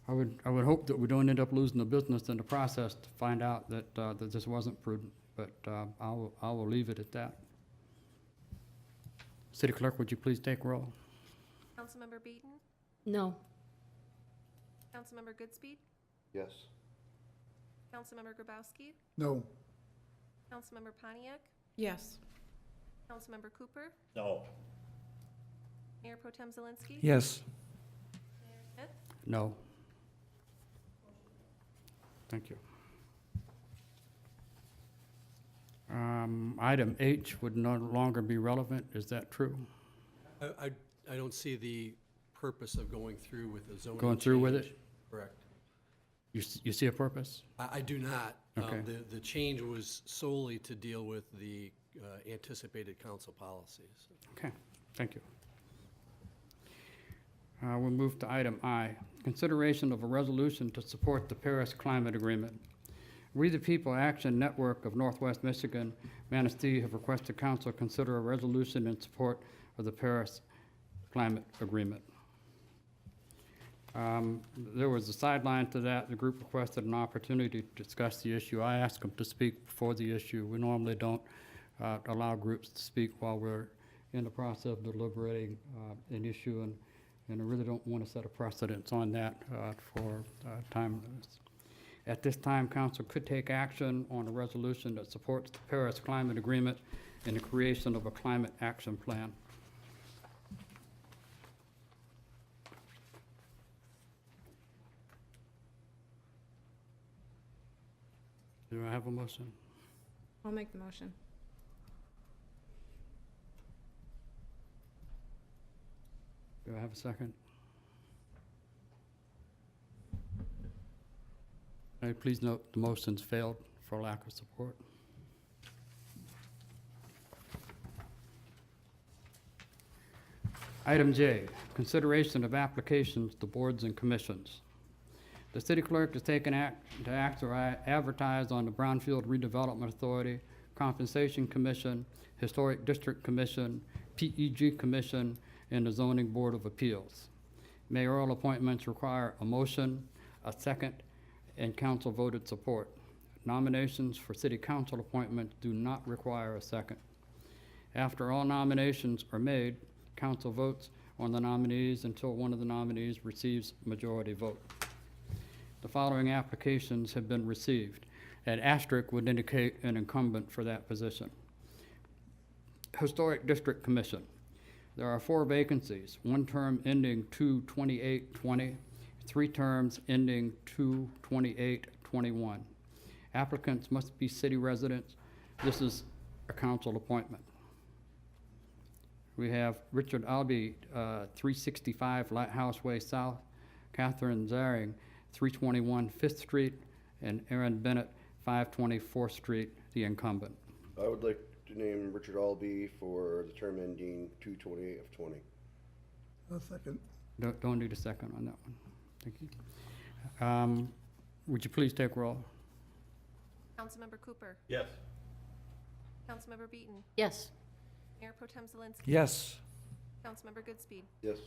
A: I would hope that we don't end up losing the business in the process to find out that that this wasn't prudent, but I will leave it at that. City Clerk, would you please take roll?
C: Councilmember Beaton?
D: No.
C: Councilmember Goodspeed?
B: Yes.
C: Councilmember Grabowski?
J: No.
C: Councilmember Pontiac?
N: Yes.
C: Councilmember Cooper?
M: No.
C: Mayor Pro Tem Zelinski?
I: Yes.
C: Mayor Smith?
A: No. Thank you. Item H would no longer be relevant. Is that true?
K: I don't see the purpose of going through with the zoning
A: Going through with
K: change.
A: it?
K: Correct.
A: You see a purpose?
K: I do not.
A: Okay.
K: The change was solely to deal with the anticipated council policies.
A: Okay, thank you. We'll move to item I, consideration of a resolution to support the Paris Climate Agreement. We the People Action Network of Northwest Michigan, Manistee, have requested council consider a resolution in support of the Paris Climate Agreement. There was a sideline to that. The group requested an opportunity to discuss the issue. I asked them to speak before the issue. We normally don't allow groups to speak while we're in the process of deliberating an issue, and I really don't want to set a precedence on that for time limits. At this time, council could take action on a resolution that supports the Paris Climate Agreement and the creation of a climate action plan. Do I have a motion?
N: I'll make the motion.
A: Do I have a second? Please note the motion's failed for lack of support. Item J, consideration of applications to boards and commissions. The city clerk has taken to act or advertise on the Brownfield Redevelopment Authority, Compensation Commission, Historic District Commission, PEG Commission, and the Zoning Board of Appeals. Mayoral appointments require a motion, a second, and council voted support. Nominations for city council appointments do not require a second. After all nominations are made, council votes on the nominees until one of the nominees receives majority vote. The following applications have been received. An asterisk would indicate an incumbent for that position. Historic District Commission. There are 4 vacancies, 1 term ending 2/28/20, 3 terms ending 2/28/20, 21. Applicants must be city residents. This is a council appointment. We have Richard Albee, 365 Lighthouse Way South, Catherine Zaring, 321 Fifth Street, and Aaron Bennett, 520 4th Street, the incumbent.
B: I would like to name Richard Albee for the term ending 2/28 of 20.
J: A second.
A: Don't need a second on that one. Thank you. Would you please take roll?
C: Councilmember Cooper,
M: Yes.
C: Councilmember Beaton,
D: Yes.
C: Mayor Pro Tem Zelinski.
I: Yes.
C: Councilmember Goodspeed,
B: Yes.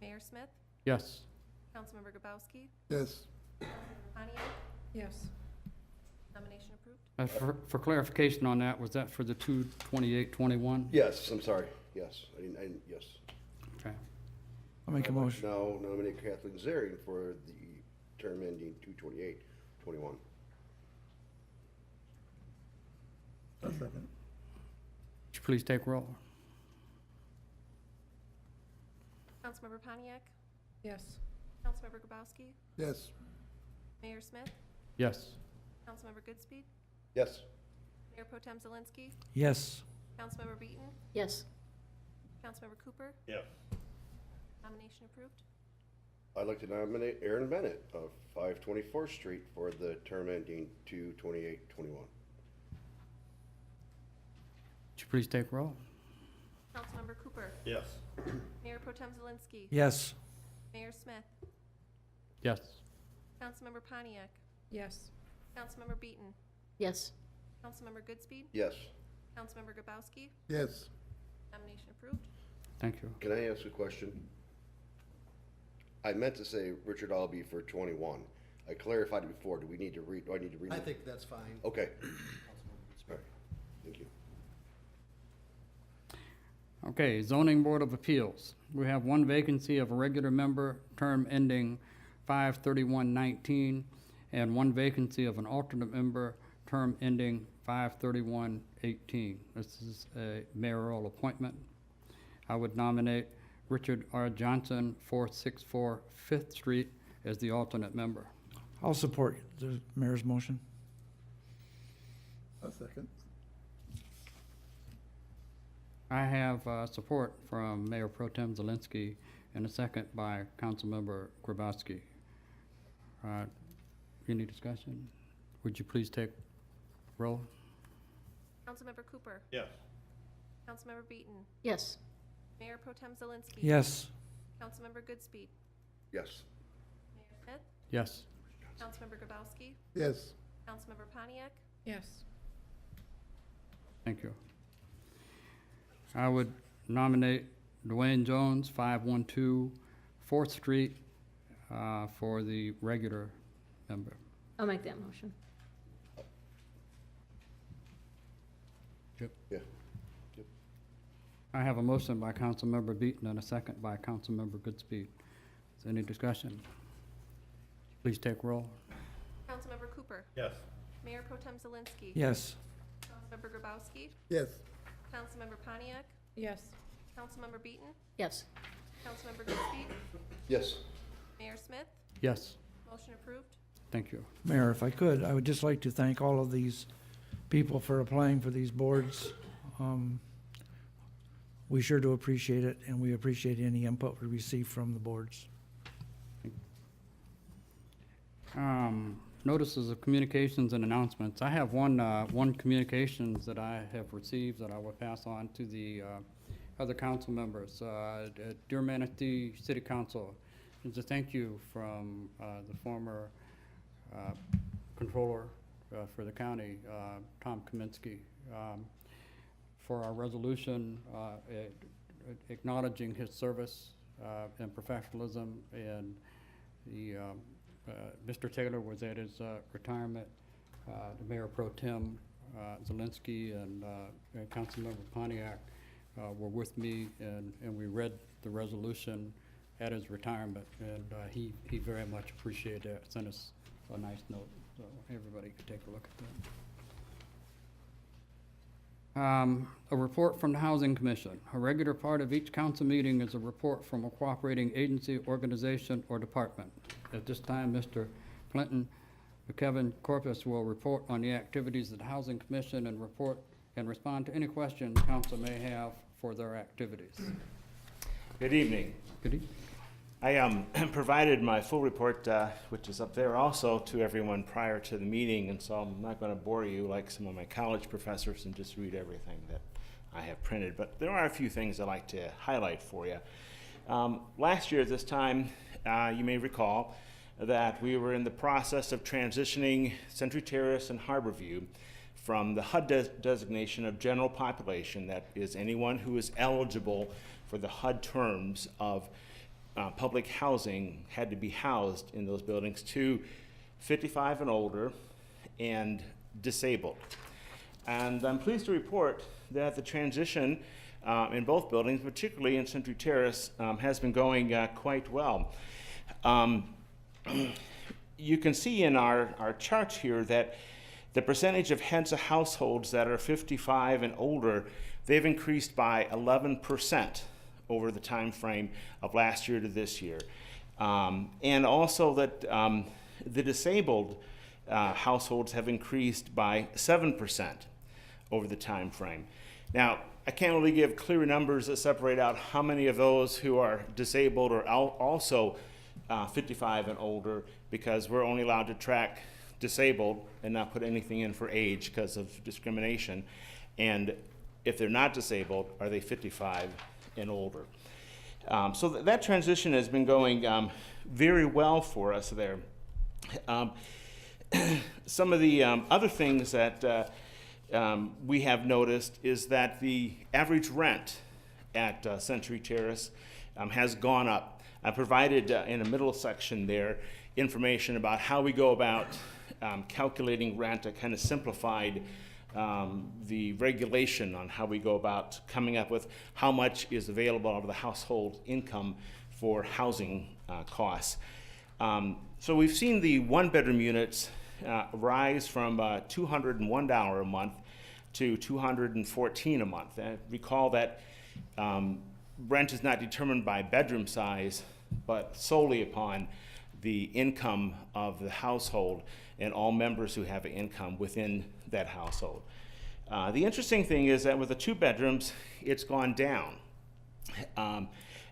C: Mayor Smith,
A: Yes.
C: Councilmember Grabowski,
J: Yes.
C: Pontiac,
N: Yes.
C: nomination approved.
A: For clarification on that, was that for the 2/28/21?
B: Yes, I'm sorry. Yes, yes.
A: Okay.
I: I'll make a motion.
B: Now nominate Kathleen Zaring for the term ending 2/28/21.
J: A second.
A: Would you please take roll?
C: Councilmember Pontiac,
N: Yes.
C: Councilmember Grabowski,
J: Yes.
C: Mayor Smith,
A: Yes.
C: Councilmember Goodspeed,
B: Yes.
C: Mayor Pro Tem Zelinski,
I: Yes.
C: Councilmember Beaton,
D: Yes.
C: Councilmember Cooper,
M: Yes.
C: nomination approved.
B: I'd like to nominate Aaron Bennett of 524th Street for the term ending 2/28/21.
A: Would you please take roll?
C: Councilmember Cooper,
M: Yes.
C: Mayor Pro Tem Zelinski,
I: Yes.
C: Mayor Smith,
A: Yes.
C: Councilmember Pontiac,
N: Yes.
C: Councilmember Beaton,
D: Yes.
C: Councilmember Goodspeed,
B: Yes.
C: Councilmember Grabowski,
J: Yes.
C: nomination approved.
A: Thank you.
B: Can I ask a question? I meant to say Richard Albee for 21. I clarified it before. Do I need to read
K: I think that's fine.
B: Okay.
K: Councilmember Goodspeed.
B: All right. Thank you.
A: Okay, Zoning Board of Appeals. We have one vacancy of a regular member, term ending 5/31/19, and one vacancy of an alternate member, term ending 5/31/18. This is a mayoral appointment. I would nominate Richard R. Johnson, 464 Fifth Street, as the alternate member.
I: I'll support the mayor's motion.
J: A second.
A: I have support from Mayor Pro Tem Zelinski and a second by Councilmember Grabowski. Any discussion? Would you please take roll?
C: Councilmember Cooper,
M: Yes.
C: Councilmember Beaton,
D: Yes.
C: Mayor Pro Tem Zelinski.
I: Yes.
C: Councilmember Goodspeed,
B: Yes.
C: Mayor Smith,
A: Yes.
C: Councilmember Grabowski,
J: Yes.
C: Councilmember Pontiac,
N: Yes.
A: Thank you. I would nominate Dwayne Jones, 512 4th Street, for the regular member.
D: I'll make that motion.
B: Yeah.
A: I have a motion by Councilmember Beaton and a second by Councilmember Goodspeed. Is there any discussion? Please take roll.
C: Councilmember Cooper,
M: Yes.
C: Mayor Pro Tem Zelinski.
I: Yes.
C: Councilmember Grabowski,
J: Yes.
C: Councilmember Pontiac,
N: Yes.
C: Councilmember Beaton,
D: Yes.
C: Councilmember Goodspeed,
B: Yes.
C: Mayor Smith,
A: Yes.
C: motion approved.
A: Thank you.
I: Mayor, if I could, I would just like to thank all of these people for applying for these boards. We sure do appreciate it, and we appreciate any input we receive from the boards.
A: Notices of communications and announcements. I have one communications that I have received that I will pass on to the other council members. Dear Manistee City Council, it's a thank you from the former controller for the county, Tom Kaminsky, for our resolution acknowledging his service and professionalism. And the Mr. Taylor was at his retirement. The Mayor Pro Tem Zelinski and Councilmember Pontiac were with me, and we read the resolution at his retirement, and he very much appreciated that. Sent us a nice note, so everybody could take a look at that. A report from the Housing Commission. A regular part of each council meeting is a report from a cooperating agency, organization, or department. At this time, Mr. Clinton Kevin Corpus will report on the activities of the Housing Commission and respond to any questions council may have for their activities.
O: Good evening.
A: Good evening.
O: I provided my full report, which is up there also, to everyone prior to the meeting, and so I'm not going to bore you like some of my college professors and just read everything that I have printed, but there are a few things I'd like to highlight for you. Last year at this time, you may recall that we were in the process of transitioning Century Terrace and Harborview from the HUD designation of general population, that is anyone who is eligible for the HUD terms of public housing had to be housed in those buildings, to 55 and older and disabled. And I'm pleased to report that the transition in both buildings, particularly in Century Terrace, has been going quite well. You can see in our charts here that the percentage of heads of households that are 55 and older, they've increased by 11% over the time frame of last year to this year. And also that the disabled households have increased by 7% over the time frame. Now, I can't really give clear numbers that separate out how many of those who are disabled are also 55 and older, because we're only allowed to track disabled and not put anything in for age because of discrimination. And if they're not disabled, are they 55 and older? So that transition has been going very well for us there. Some of the other things that we have noticed is that the average rent at Century Terrace has gone up. I provided in the middle section there information about how we go about calculating rent. I kind of simplified the regulation on how we go about coming up with how much is available out of the household income for housing costs. So we've seen the one-bedroom units rise from $201 a month to $214 a month. Recall that rent is not determined by bedroom size, but solely upon the income of the household and all members who have an income within that household. The interesting thing is that with the 2 bedrooms, it's gone down.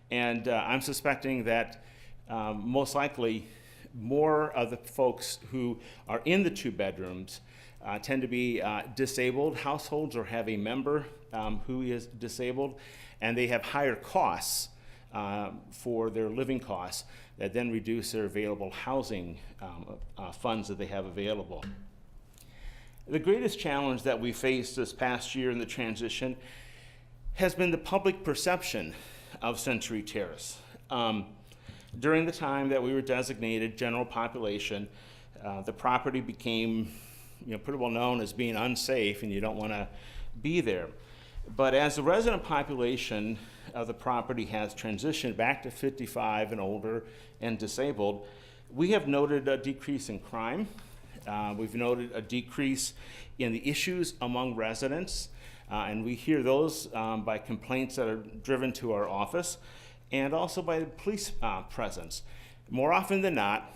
O: And I'm suspecting that most likely more of the folks who are in the 2 bedrooms tend to be disabled households or have a member who is disabled, and they have higher costs for their living costs that then reduce their available housing funds that they have available. The greatest challenge that we faced this past year in the transition has been the public perception of Century Terrace. During the time that we were designated general population, the property became pretty well known as being unsafe, and you don't want to be there. But as the resident population of the property has transitioned back to 55 and older and disabled, we have noted a decrease in crime. We've noted a decrease in the issues among residents, and we hear those by complaints that are driven to our office, and also by the police presence. More often than not,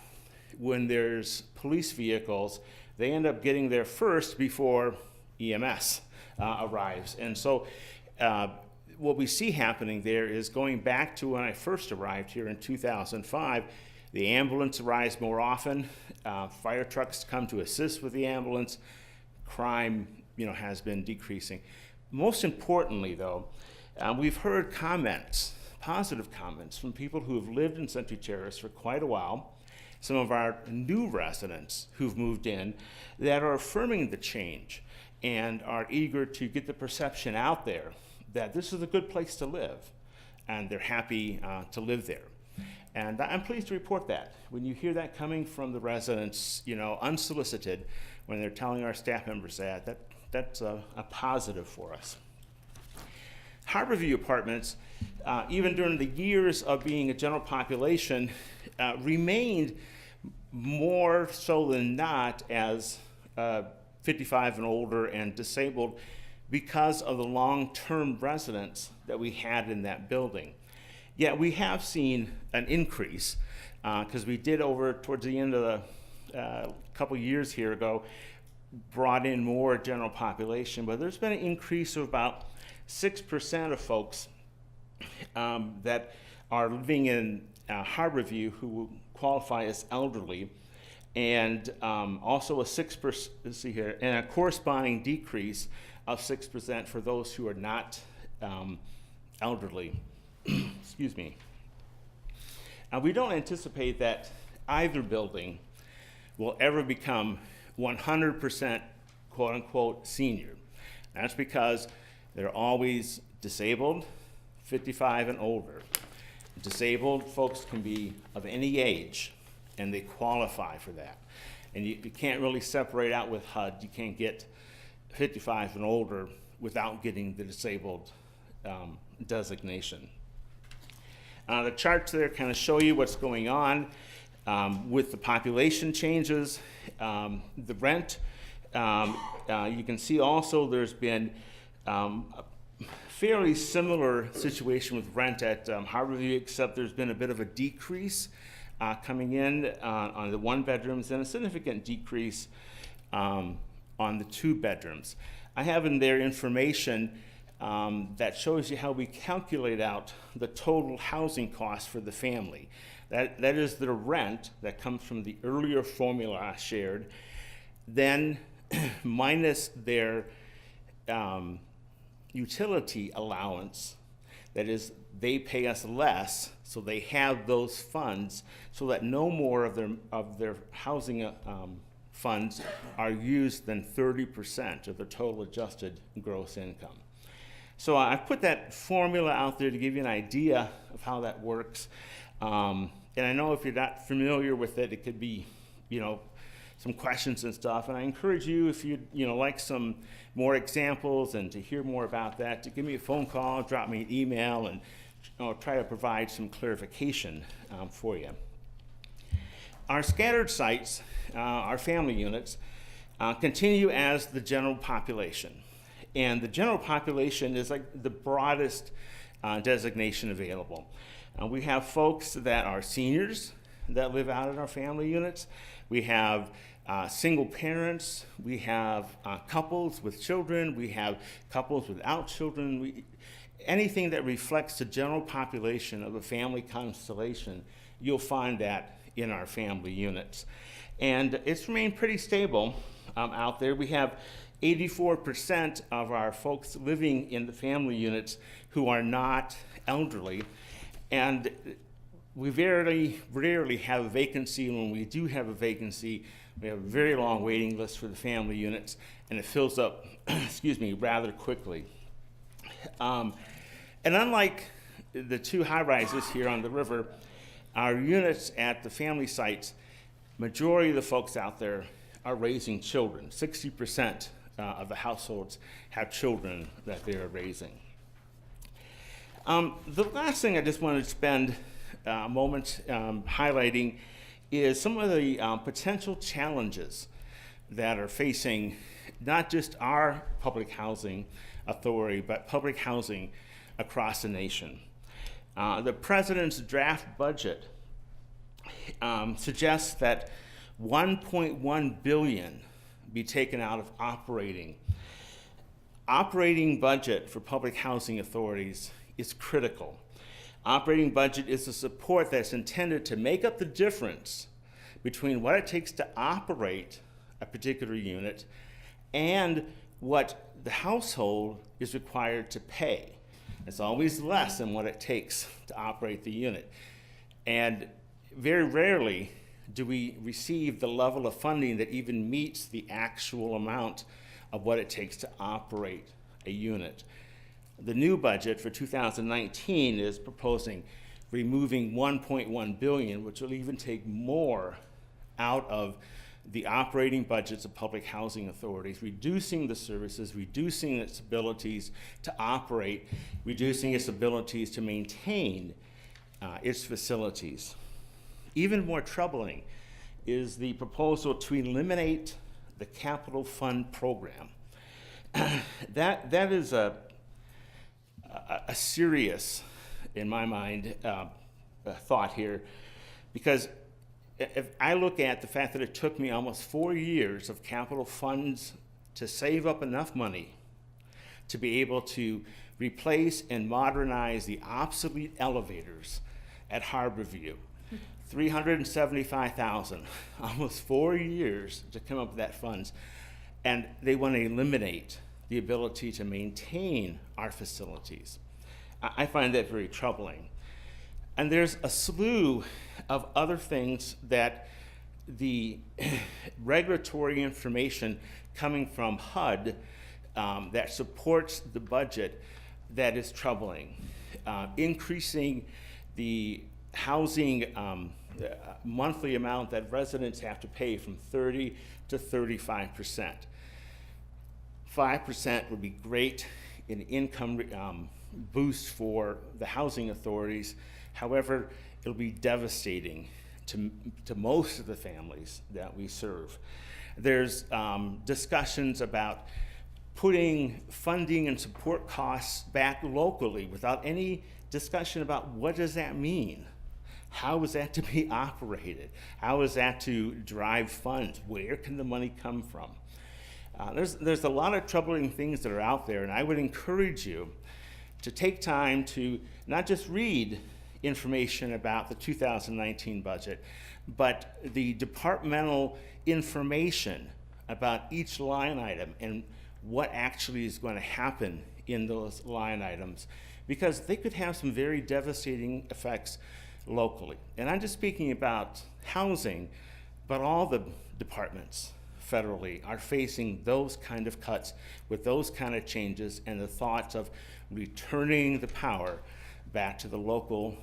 O: when there's police vehicles, they end up getting there first before EMS arrives. And so what we see happening there is going back to when I first arrived here in 2005, the ambulance arrives more often, fire trucks come to assist with the ambulance, crime has been decreasing. Most importantly though, we've heard comments, positive comments from people who have lived in Century Terrace for quite a while, some of our new residents who've moved in, that are affirming the change and are eager to get the perception out there that this is a good place to live, and they're happy to live there. And I'm pleased to report that. When you hear that coming from the residents, unsolicited, when they're telling our staff members that's a positive for us. Harborview Apartments, even during the years of being a general population, remained more so than not as 55 and older and disabled because of the long-term residents that we had in that building. Yet we have seen an increase because we did towards the end of couple years here ago brought in more general population, but there's been an increase of about 6% of folks that are living in Harborview who qualify as elderly, and also a 6%, let's see here, and a corresponding decrease of 6% for those who are not elderly. Excuse me. We don't anticipate that either building will ever become 100% quote unquote senior. That's because they're always disabled, 55 and older. Disabled folks can be of any age, and they qualify for that. And you can't really separate out with HUD. You can't get 55 and older without getting the disabled designation. The charts there kind of show you what's going on with the population changes. The rent, you can see also there's been a fairly similar situation with rent at Harborview, except there's been a bit of a decrease coming in on the 1 bedrooms and a significant decrease on the 2 bedrooms. I have in there information that shows you how we calculate out the total housing cost for the family. That is the rent that comes from the earlier formula I shared, then minus their utility allowance. That is, they pay us less, so they have those funds, so that no more of their housing funds are used than 30% of the total adjusted gross income. So I've put that formula out there to give you an idea of how that works. And I know if you're not familiar with it, it could be, some questions and stuff. And I encourage you, if you'd, like some more examples and to hear more about that, to give me a phone call, drop me an email, and try to provide some clarification for you. Our scattered sites, our family units, continue as the general population. And the general population is like the broadest designation available. We have folks that are seniors that live out in our family units. We have single parents. We have couples with children. We have couples without children. Anything that reflects the general population of a family constellation, you'll find that in our family units. And it's remained pretty stable out there. We have 84% of our folks living in the family units who are not elderly. And we very rarely have a vacancy, and when we do have a vacancy, we have a very long waiting list for the family units, and it fills up, rather quickly. And unlike the 2 high-rises here on the river, our units at the family sites, majority of the folks out there are raising children. 60% of the households have children that they are raising. The last thing I just wanted to spend a moment highlighting is some of the potential challenges that are facing not just our public housing authority, but public housing across the nation. The president's draft budget suggests that $1.1 billion be taken out of operating. Operating budget for public housing authorities is critical. Operating budget is the support that's intended to make up the difference between what it takes to operate a particular unit and what the household is required to pay. It's always less than what it takes to operate the unit. And very rarely do we receive the level of funding that even meets the actual amount of what it takes to operate a unit. The new budget for 2019 is proposing removing $1.1 billion, which will even take more out of the operating budgets of public housing authorities, reducing the services, reducing its abilities to operate, reducing its abilities to maintain its facilities. Even more troubling is the proposal to eliminate the capital fund program. That is a serious, in my mind, thought here, because if I look at the fact that it took me almost 4 years of capital funds to save up enough money to be able to replace and modernize the obsolete elevators at Harborview. $375,000, almost 4 years to come up with that funds. And they want to eliminate the ability to maintain our facilities. I find that very troubling. And there's a slew of other things that the regulatory information coming from HUD that supports the budget that is troubling. Increasing the housing monthly amount that residents have to pay from 30 to 35%. 5% would be great in income boost for the housing authorities. However, it'll be devastating to most of the families that we serve. There's discussions about putting funding and support costs back locally without any discussion about what does that mean? How is that to be operated? How is that to drive funds? Where can the money come from? There's a lot of troubling things that are out there, and I would encourage you to take time to not just read information about the 2019 budget, but the departmental information about each line item and what actually is going to happen in those line items, because they could have some very devastating effects locally. And I'm just speaking about housing, but all the departments federally are facing those kind of cuts with those kind of changes and the thoughts of returning the power back to the local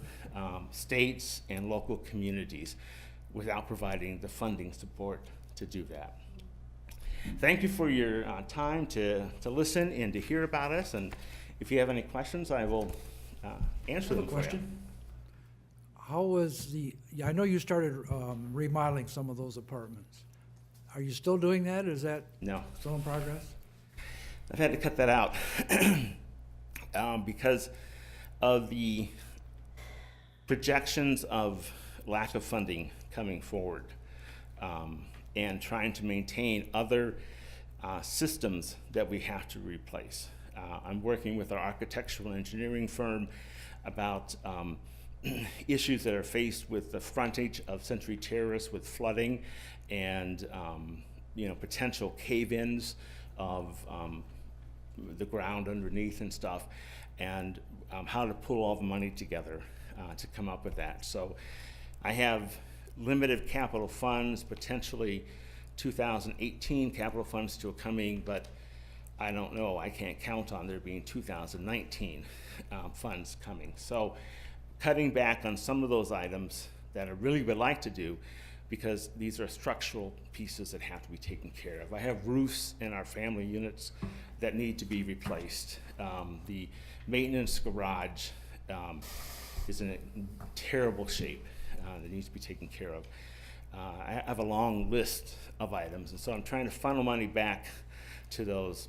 O: states and local communities without providing the funding support to do that. Thank you for your time to listen and to hear about us. And if you have any questions, I will answer them for you.
I: Question. How was I know you started remodeling some of those apartments. Are you still doing that? Is that
O: No.
I: still in progress?
O: I've had to cut that out because of the projections of lack of funding coming forward and trying to maintain other systems that we have to replace. I'm working with our architectural engineering firm about issues that are faced with the frontage of Century Terrace with flooding and potential cave-ins of the ground underneath and stuff, and how to pull all the money together to come up with that. So I have limited capital funds, potentially 2018 capital funds still coming, but I don't know. I can't count on there being 2019 funds coming. So cutting back on some of those items that I really would like to do, because these are structural pieces that have to be taken care of. I have roofs in our family units that need to be replaced. The maintenance garage is in a terrible shape that needs to be taken care of. I have a long list of items, and so I'm trying to funnel money back to those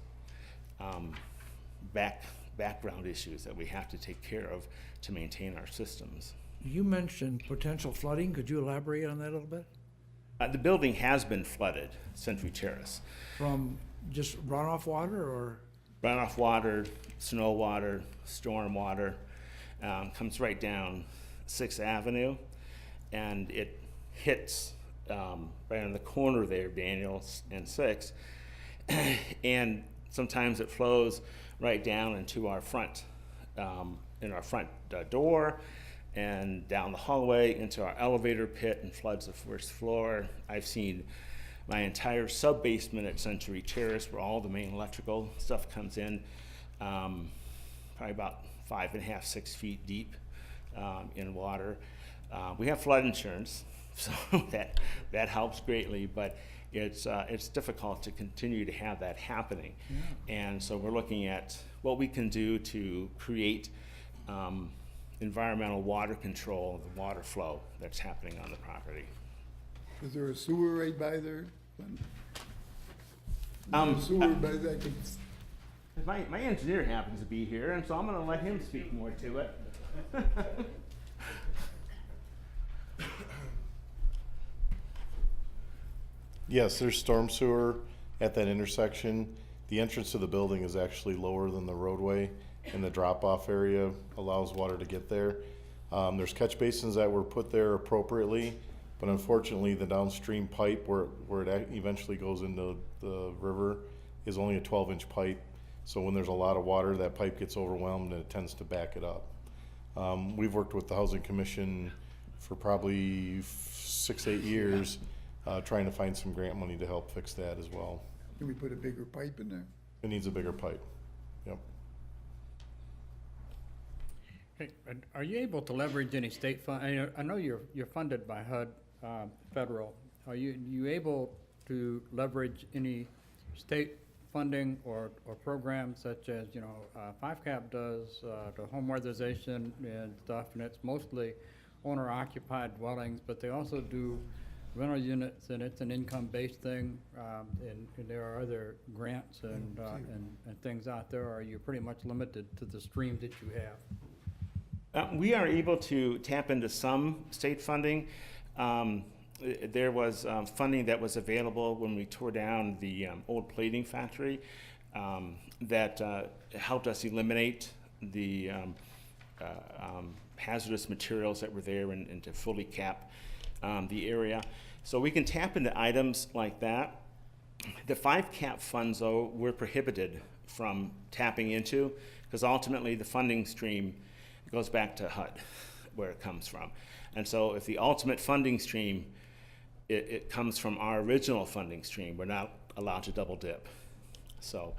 O: background issues that we have to take care of to maintain our systems.
I: You mentioned potential flooding. Could you elaborate on that a little bit?
O: The building has been flooded, Century Terrace.
I: From just runoff water or?
O: Runoff water, snow water, storm water, comes right down 6th Avenue, and it hits right on the corner there, Daniel and 6th, and sometimes it flows right down into our front, door, and down the hallway into our elevator pit and floods the first floor. I've seen my entire sub-basement at Century Terrace, where all the main electrical stuff comes in, probably about 5.5, 6 feet deep in water. We have flood insurance, so that helps greatly, but it's difficult to continue to have that happening. Yeah. And so we're looking at what we can do to create environmental water control of the water flow that's happening on the property.
J: Is there a sewer right by there? Sewer by that could...
O: My engineer happens to be here, and so I'm going to let him speak more to it.
L: Yes, there's storm sewer at that intersection. The entrance to the building is actually lower than the roadway, and the drop-off area allows water to get there. There's catch basins that were put there appropriately, but unfortunately, the downstream pipe where it eventually goes into the river is only a 12-inch pipe. So when there's a lot of water, that pipe gets overwhelmed and it tends to back it up. We've worked with the Housing Commission for probably 6-8 years, trying to find some grant money to help fix that as well.
J: Can we put a bigger pipe in there?
L: It needs a bigger pipe. Yep.
A: Hey, are you able to leverage any state fund? I know you're funded by HUD, federal. Are you able to leverage any state funding or programs such as, 5CAP does, the home weatherization and stuff, and it's mostly owner-occupied dwellings, but they also do rental units, and it's an income-based thing, and there are other grants and things out there. Or are you pretty much limited to the stream that you have?
O: We are able to tap into some state funding. There was funding that was available when we tore down the old plating factory that helped us eliminate the hazardous materials that were there and to fully cap the area. So we can tap into items like that. The 5CAP funds, though, we're prohibited from tapping into because ultimately the funding stream goes back to HUD, where it comes from. And so if the ultimate funding stream, it comes from our original funding stream, we're not allowed to double dip. So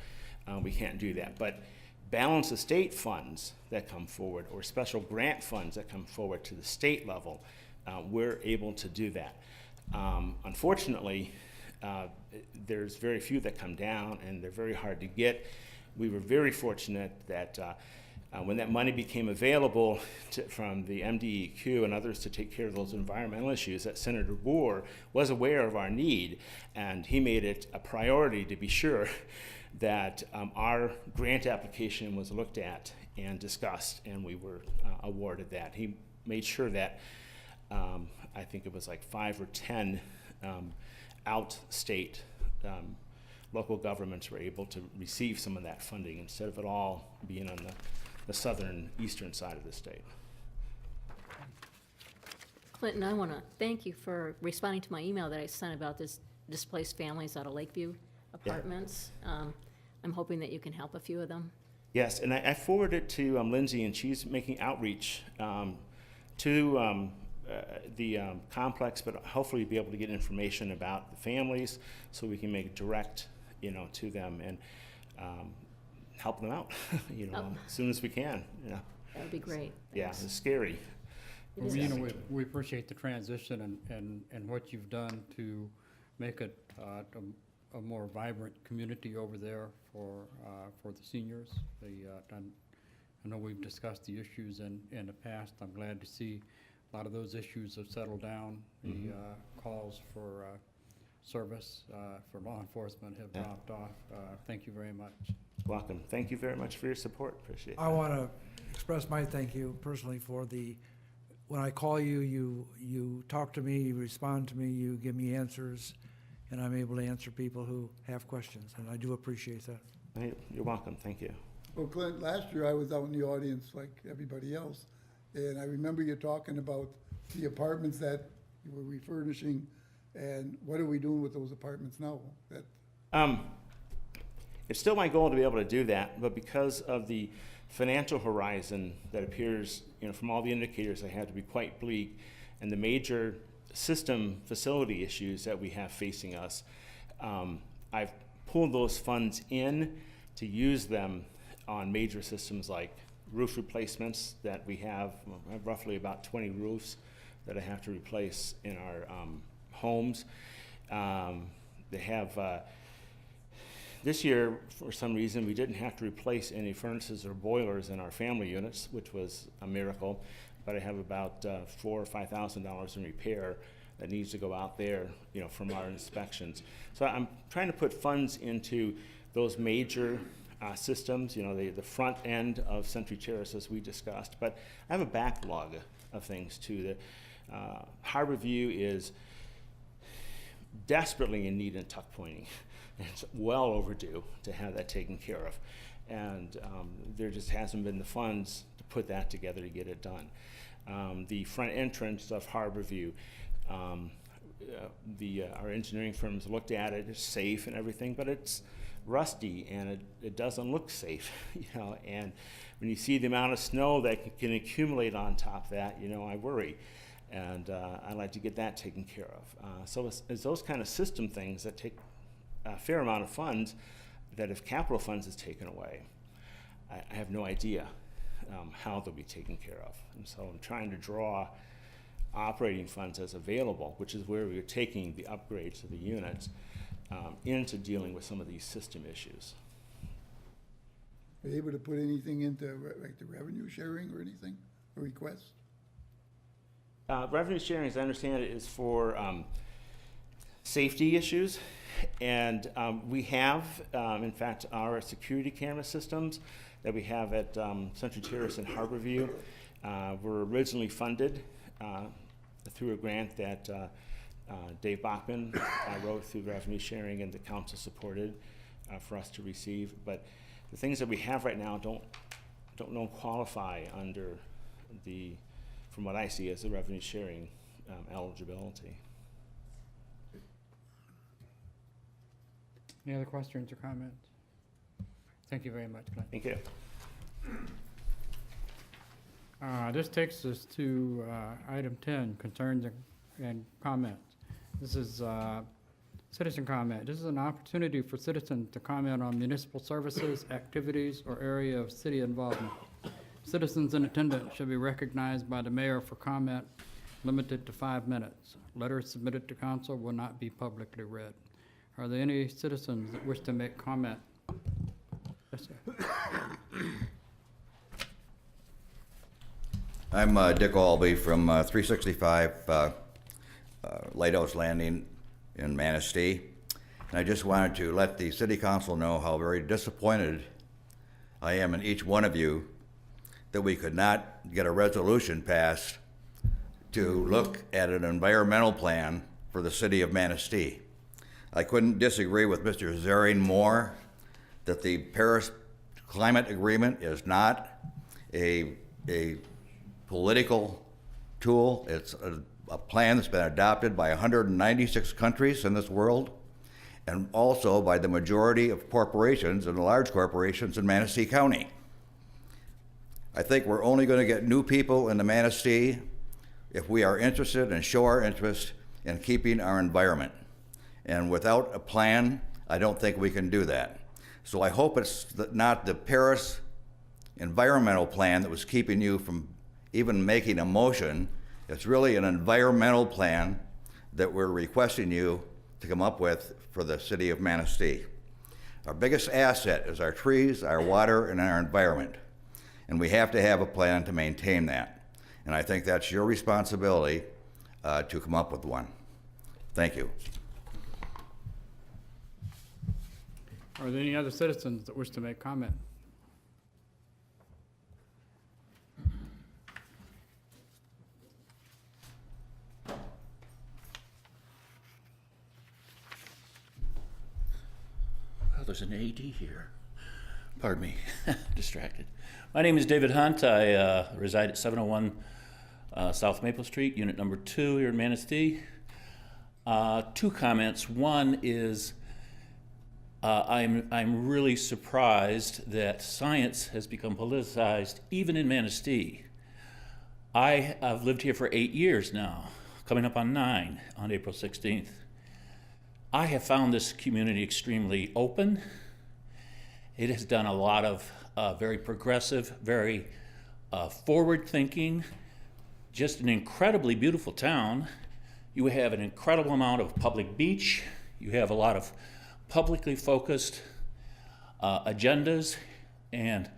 O: we can't do that. But balance of state funds that come forward or special grant funds that come forward to the state level, we're able to do that. Unfortunately, there's very few that come down and they're very hard to get. We were very fortunate that when that money became available from the MDEQ and others to take care of those environmental issues, that Senator Boer was aware of our need, and he made it a priority to be sure that our grant application was looked at and discussed, and we were awarded that. He made sure that I think it was like 5 or 10 out-state local governments were able to receive some of that funding instead of it all being on the southern eastern side of the state.
D: Clinton, I want to thank you for responding to my email that I sent about this displaced families out of Lakeview Apartments. I'm hoping that you can help a few of them.
O: Yes, and I forwarded it to Lindsay, and she's making outreach to the complex, but hopefully be able to get information about the families so we can make direct, to them and help them out, as soon as we can.
D: That would be great.
O: Yeah,
D: Thanks.
O: it's scary.
A: Well, we appreciate the transition and what you've done to make it a more vibrant community over there for the seniors. I know we've discussed the issues in the past. I'm glad to see a lot of those issues have settled down. The calls for service for law enforcement have dropped off. Thank you very much.
O: Welcome. Thank you very much for your support. Appreciate it.
I: I want to express my thank you personally for when I call you, you talk to me, you respond to me, you give me answers, and I'm able to answer people who have questions, and I do appreciate that.
O: You're welcome. Thank you.
J: Well, Clint, last year I was out in the audience like everybody else, and I remember you talking about the apartments that you were refurnishing, and what are we doing with those apartments now?
O: It's still my goal to be able to do that, but because of the financial horizon that appears, from all the indicators, I had to be quite bleak, and the major system facility issues that we have facing us, I've pulled those funds in to use them on major systems like roof replacements that we have. I have roughly about 20 roofs that I have to replace in our homes. They have this year, for some reason, we didn't have to replace any furnaces or boilers in our family units, which was a miracle. But I have about $4,000 or $5,000 in repair that needs to go out there, from our inspections. So I'm trying to put funds into those major systems, the front end of Century Terrace, as we discussed. But I have a backlog of things too. The Harborview is desperately in need of tuck pointing. It's well overdue to have that taken care of. And there just hasn't been the funds to put that together to get it done. The front entrance of Harborview, our engineering firms looked at it, it's safe and everything, but it's rusty and it doesn't look safe, you know. And when you see the amount of snow that can accumulate on top of that, you know, I worry. And I'd like to get that taken care of. So it's those kind of system things that take a fair amount of funds, that if capital funds is taken away, I have no idea how they'll be taken care of. And so I'm trying to draw operating funds as available, which is where we're taking the upgrades of the units into dealing with some of these system issues.
J: Are you able to put anything into like the revenue sharing or anything, a request?
O: Revenue sharing, as I understand it, is for safety issues. And we have, in fact, our security camera systems that we have at Century Terrace and Harborview were originally funded through a grant that Dave Bachman wrote through revenue sharing, and the council supported for us to receive. But the things that we have right now don't qualify under the, from what I see, as the revenue sharing eligibility.
A: Any other questions or comments? Thank you very much, Glenn.
O: Thank you.
A: This takes us to item 10, concerns and comments. This is citizen comment. This is an opportunity for citizens to comment on municipal services, activities, or area of city involvement. Citizens in attendance should be recognized by the mayor for comment limited to 5 minutes. Letters submitted to council will not be publicly read. Are there any citizens that wish to make comment? Yes, sir.
P: I'm Dick Albee from 365 Lighthouse Landing in Manistee. And I just wanted to let the city council know how very disappointed I am in each one of you that we could not get a resolution passed to look at an environmental plan for the city of Manistee. I couldn't disagree with Mr. Zering more that the Paris Climate Agreement is not a political tool. It's a plan that's been adopted by 196 countries in this world, and also by the majority of corporations and large corporations in Manistee County. I think we're only going to get new people into Manistee if we are interested and show our interest in keeping our environment. And without a plan, I don't think we can do that. So I hope it's not the Paris environmental plan that was keeping you from even making a motion. It's really an environmental plan that we're requesting you to come up with for the city of Manistee. Our biggest asset is our trees, our water, and our environment. And we have to have a plan to maintain that. And I think that's your responsibility to come up with one. Thank you.
A: Are there any other citizens that wish to make comment?
Q: Oh, there's an AD here. Pardon me, distracted. My name is David Hunt. I reside at 701 South Maple Street, unit number 2 here in Manistee. 2 comments. One is I'm really surprised that science has become politicized even in Manistee. I have lived here for 8 years now, coming up on 9 on April 16th. I have found this community extremely open. It has done a lot of very progressive, very forward-thinking, just an incredibly beautiful town. You have an incredible amount of public beach. You have a lot of publicly focused agendas, and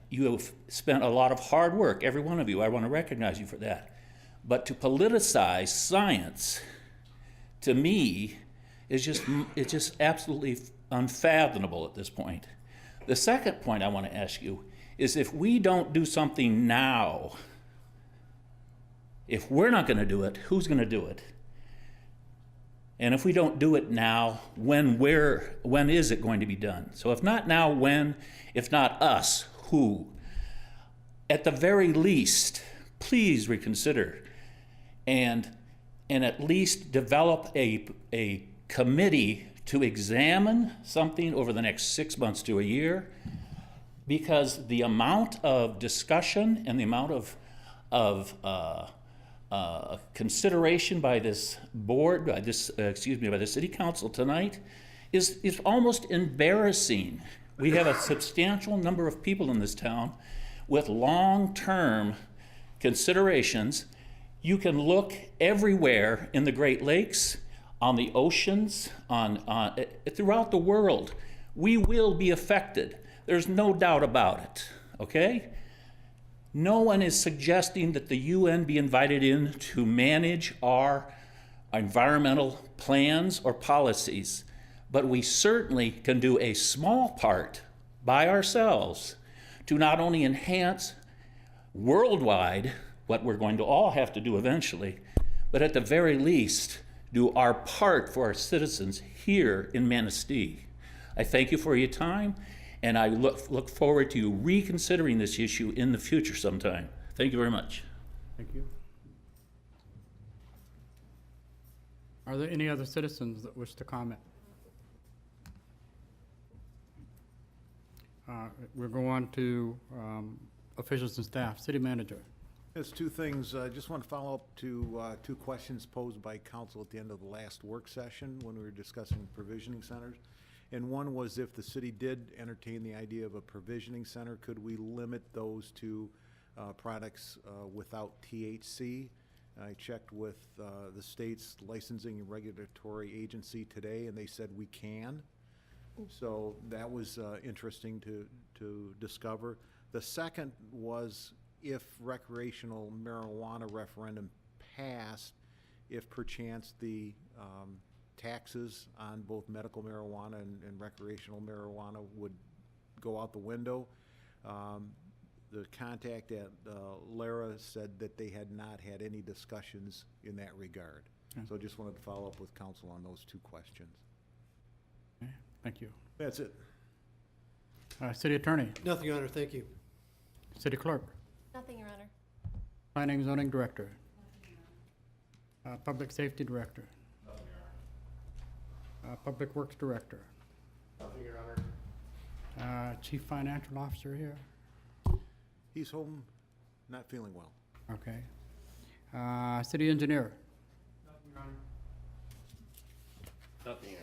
Q: you have spent a lot of hard work, every one of you. I want to recognize you for that. But to politicize science, to me, is just absolutely unfathomable at this point. The second point I want to ask you is, if we don't do something now, if we're not going to do it, who's going to do it? And if we don't do it now, when is it going to be done? So if not now, when? If not us, who? At the very least, please reconsider and at least develop a committee to examine something over the next 6 months to a year, because the amount of discussion and the amount of consideration by this board, by the city council tonight is almost embarrassing. We have a substantial number of people in this town with long-term considerations. You can look everywhere in the Great Lakes, on the oceans, throughout the world. We will be affected. There's no doubt about it, okay? No one is suggesting that the UN be invited in to manage our environmental plans or policies, but we certainly can do a small part by ourselves to not only enhance worldwide what we're going to all have to do eventually, but at the very least, do our part for our citizens here in Manistee. I thank you for your time, and I look forward to you reconsidering this issue in the future sometime. Thank you very much.
A: Thank you. Are there any other citizens that wish to comment? We'll go on to officials and staff. City manager.
R: There's two things. I just want to follow up to two questions posed by council at the end of the last work session when we were discussing provisioning centers. And one was, if the city did entertain the idea of a provisioning center, could we limit those to products without THC? I checked with the state's licensing and regulatory agency today, and they said we can. So that was interesting to discover. The second was, if recreational marijuana referendum passed, if perchance the taxes on both medical marijuana and recreational marijuana would go out the window. The contact at Lara said that they had not had any discussions in that regard.
A: Okay.
R: So I just wanted to follow up with council on those two questions.
A: Okay, thank you.
R: That's it.
A: City attorney.
K: Nothing, Your Honor, thank you.
A: City clerk.
C: Nothing, Your Honor.
A: Planning and zoning director. Public safety director. Public works director.
K: Nothing, Your Honor.
A: Chief financial officer here.
R: He's home, not feeling well.
A: Okay. City engineer.
K: Nothing, Your Honor. Nothing, Your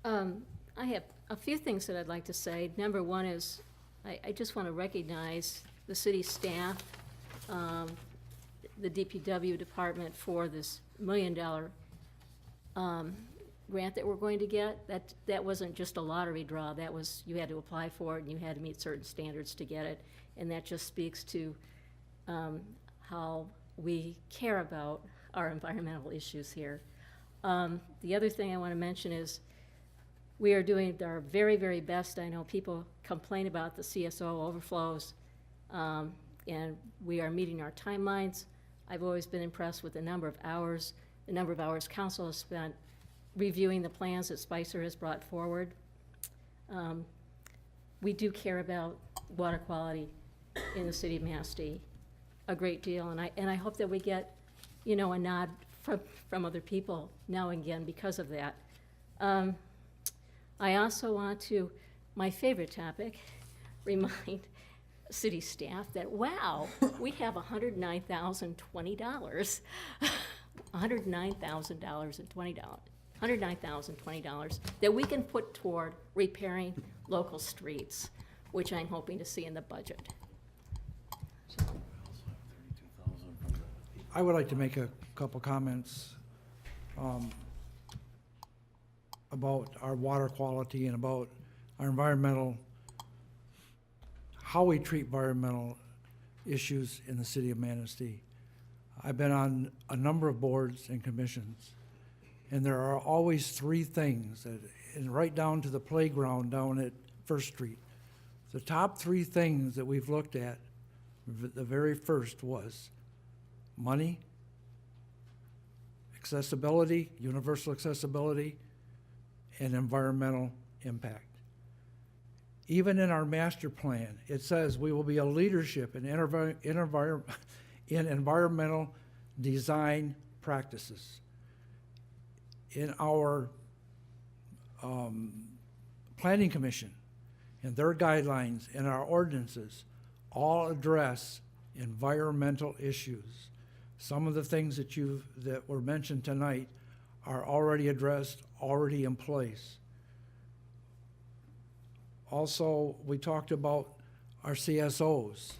K: Honor.
D: I have a few things that I'd like to say. Number one is, I just want to recognize the city staff, the DPW department for this $1 million grant that we're going to get. That wasn't just a lottery draw. That was, you had to apply for it and you had to meet certain standards to get it. And that just speaks to how we care about our environmental issues here. The other thing I want to mention is we are doing our very, very best. I know people complain about the CSO overflows, and we are meeting our timelines. I've always been impressed with the number of hours council has spent reviewing the plans that Spicer has brought forward. We do care about water quality in the city of Manistee a great deal, and I hope that we get, a nod from other people now and again because of that. I also want to, my favorite topic, remind city staff that, wow, we have $109,020. $109,020 that we can put toward repairing local streets, which I'm hoping to see in the budget.
I: I would like to make a couple comments about our water quality and about our environmental, how we treat environmental issues in the city of Manistee. I've been on a number of boards and commissions, and there are always three things, and right down to the playground down at First Street. The top three things that we've looked at, the very first was money, accessibility, universal accessibility, and environmental impact. Even in our master plan, it says we will be a leadership in environmental design practices. In our planning commission, and their guidelines and our ordinances all address environmental issues. Some of the things that were mentioned tonight are already addressed, already in place. Also, we talked about our CSOs.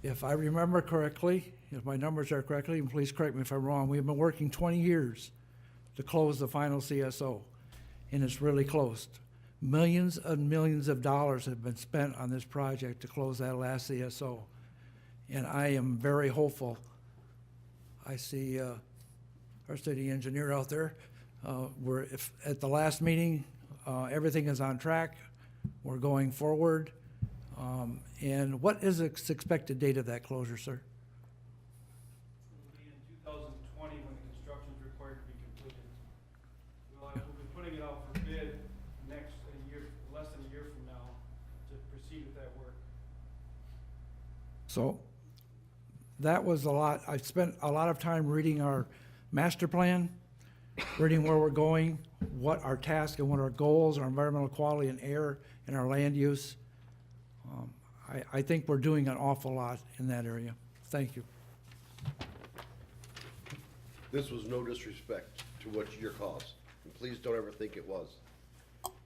I: If I remember correctly, if my numbers are correctly, and please correct me if I'm wrong, we've been working 20 years to close the final CSO, and it's really close. Millions and millions of dollars have been spent on this project to close that last CSO. And I am very hopeful. I see our city engineer out there. If at the last meeting, everything is on track. We're going forward. And what is the expected date of that closure, sir?
S: It'll be in 2020 when the construction is required to be completed. We'll be putting it out for bid less than a year from now to proceed with that work.
I: So that was a lot. I spent a lot of time reading our master plan, reading where we're going, what our tasks and what our goals, our environmental quality and air and our land use. I think we're doing an awful lot in that area. Thank you.
B: This was no disrespect to what your cause, and please don't ever think it was.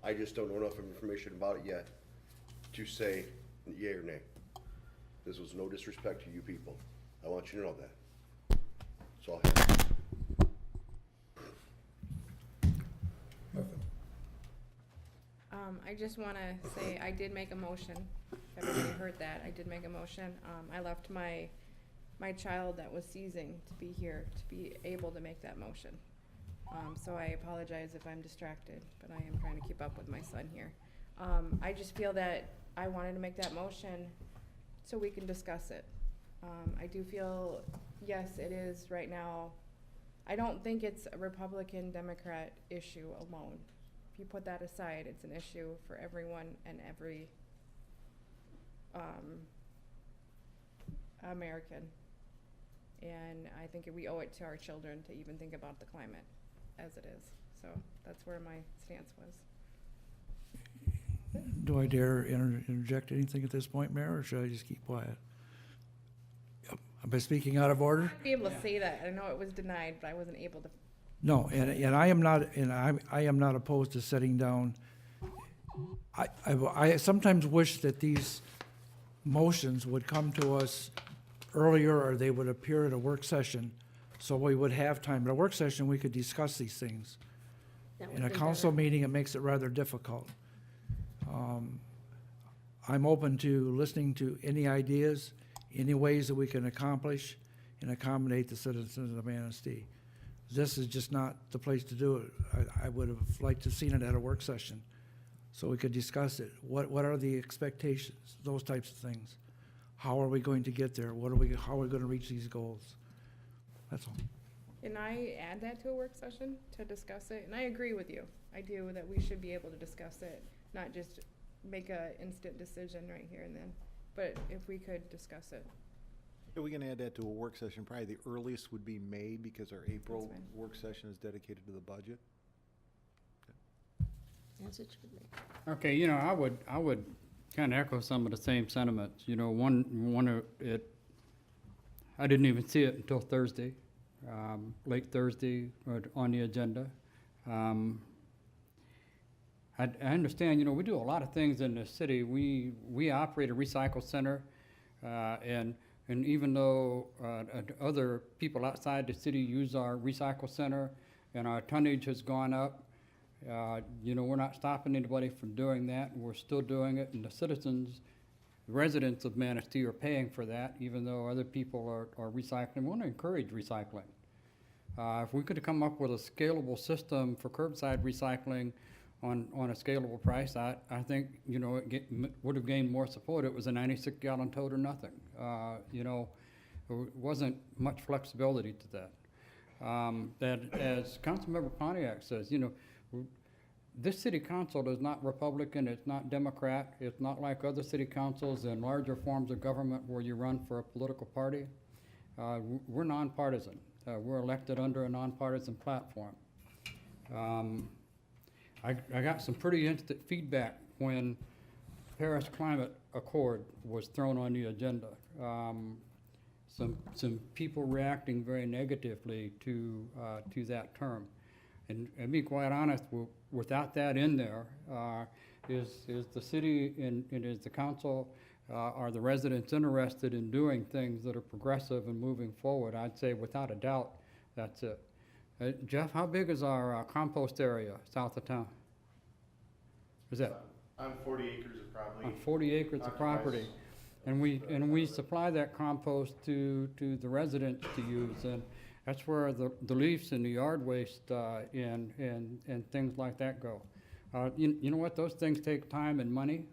B: I just don't know enough information about it yet to say yea or nay. This was no disrespect to you people. I want you to know that. That's all I have.
J: Nothing.
N: I just want to say I did make a motion. Everybody heard that. I did make a motion. I left my child that was seizing to be here to be able to make that motion. So I apologize if I'm distracted, but I am trying to keep up with my son here. I just feel that I wanted to make that motion so we can discuss it. I do feel, yes, it is right now. I don't think it's a Republican-Democrat issue alone. If you put that aside, it's an issue for everyone and every American. And I think we owe it to our children to even think about the climate as it is. So that's where my stance was.
I: Do I dare interject anything at this point, Mayor, or should I just keep quiet? Am I speaking out of order?
N: I'd be able to say that. I know it was denied, but I wasn't able to.
I: No, and I am not opposed to setting down. I sometimes wish that these motions would come to us earlier, or they would appear at a work session, so we would have time. At a work session, we could discuss these things. In a council meeting, it makes it rather difficult. I'm open to listening to any ideas, any ways that we can accomplish and accommodate the citizens of Manistee. This is just not the place to do it. I would have liked to have seen it at a work session so we could discuss it. What are the expectations, those types of things? How are we going to get there? How are we going to reach these goals? That's all.
N: Can I add that to a work session to discuss it? And I agree with you. I do, that we should be able to discuss it, not just make a instant decision right here and then. But if we could discuss it.
R: Yeah, we can add that to a work session. Probably the earliest would be May, because our April
N: fine.
R: work session is dedicated to the budget.
D: Yes, it should be.
A: Okay, you know, I would kind of echo some of the same sentiments. You know, I didn't even see it until Thursday, late Thursday on the agenda. I understand, you know, we do a lot of things in the city. We operate a recycle center, and even though other people outside the city use our recycle center and our tonnage has gone up, you know, we're not stopping anybody from doing that. We're still doing it, and the citizens, residents of Manistee are paying for that, even though other people are recycling. We want to encourage recycling. If we could come up with a scalable system for curbside recycling on a scalable price, I think, you know, it would have gained more support. It was a 96-gallon tote or nothing. You know, there wasn't much flexibility to that. that, as Councilmember Pontiac says, you know, this city council is not Republican, it's not Democrat, it's not like other city councils and larger forms of government where you run for a political party. We're nonpartisan. We're elected under a nonpartisan platform. I got some pretty instant feedback when Paris Climate Accord was thrown on the agenda. Some people reacting very negatively to that term. And be quite honest, without that in there, is the city and is the council, are the residents interested in doing things that are progressive and moving forward? I'd say without a doubt, that's it. Jeff, how big is our compost area south of town? Is that?
L: On 40 acres of property.
A: On 40 acres of property. And we supply that compost to the residents to use, and that's where the leaves and the yard waste and things like that go. You know what? Those things take time and money.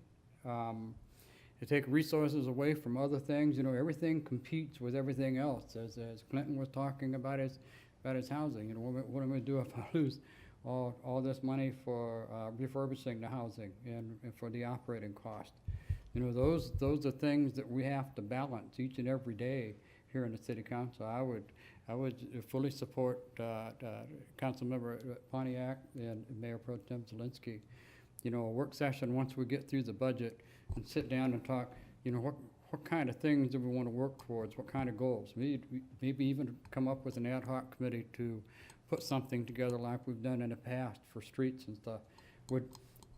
A: They take resources away from other things. You know, everything competes with everything else. As Clinton was talking about his housing. You know, what am I going to do if I lose all this money for refurbishing the housing and for the operating cost? You know, those are things that we have to balance each and every day here in the city council. I would fully support Councilmember Pontiac and Mayor Pro Tem Zielinski. You know, a work session once we get through the budget and sit down and talk. You know, what kind of things do we want to work towards? What kind of goals? Maybe even come up with an ad hoc committee to put something together like we've done in the past for streets and stuff.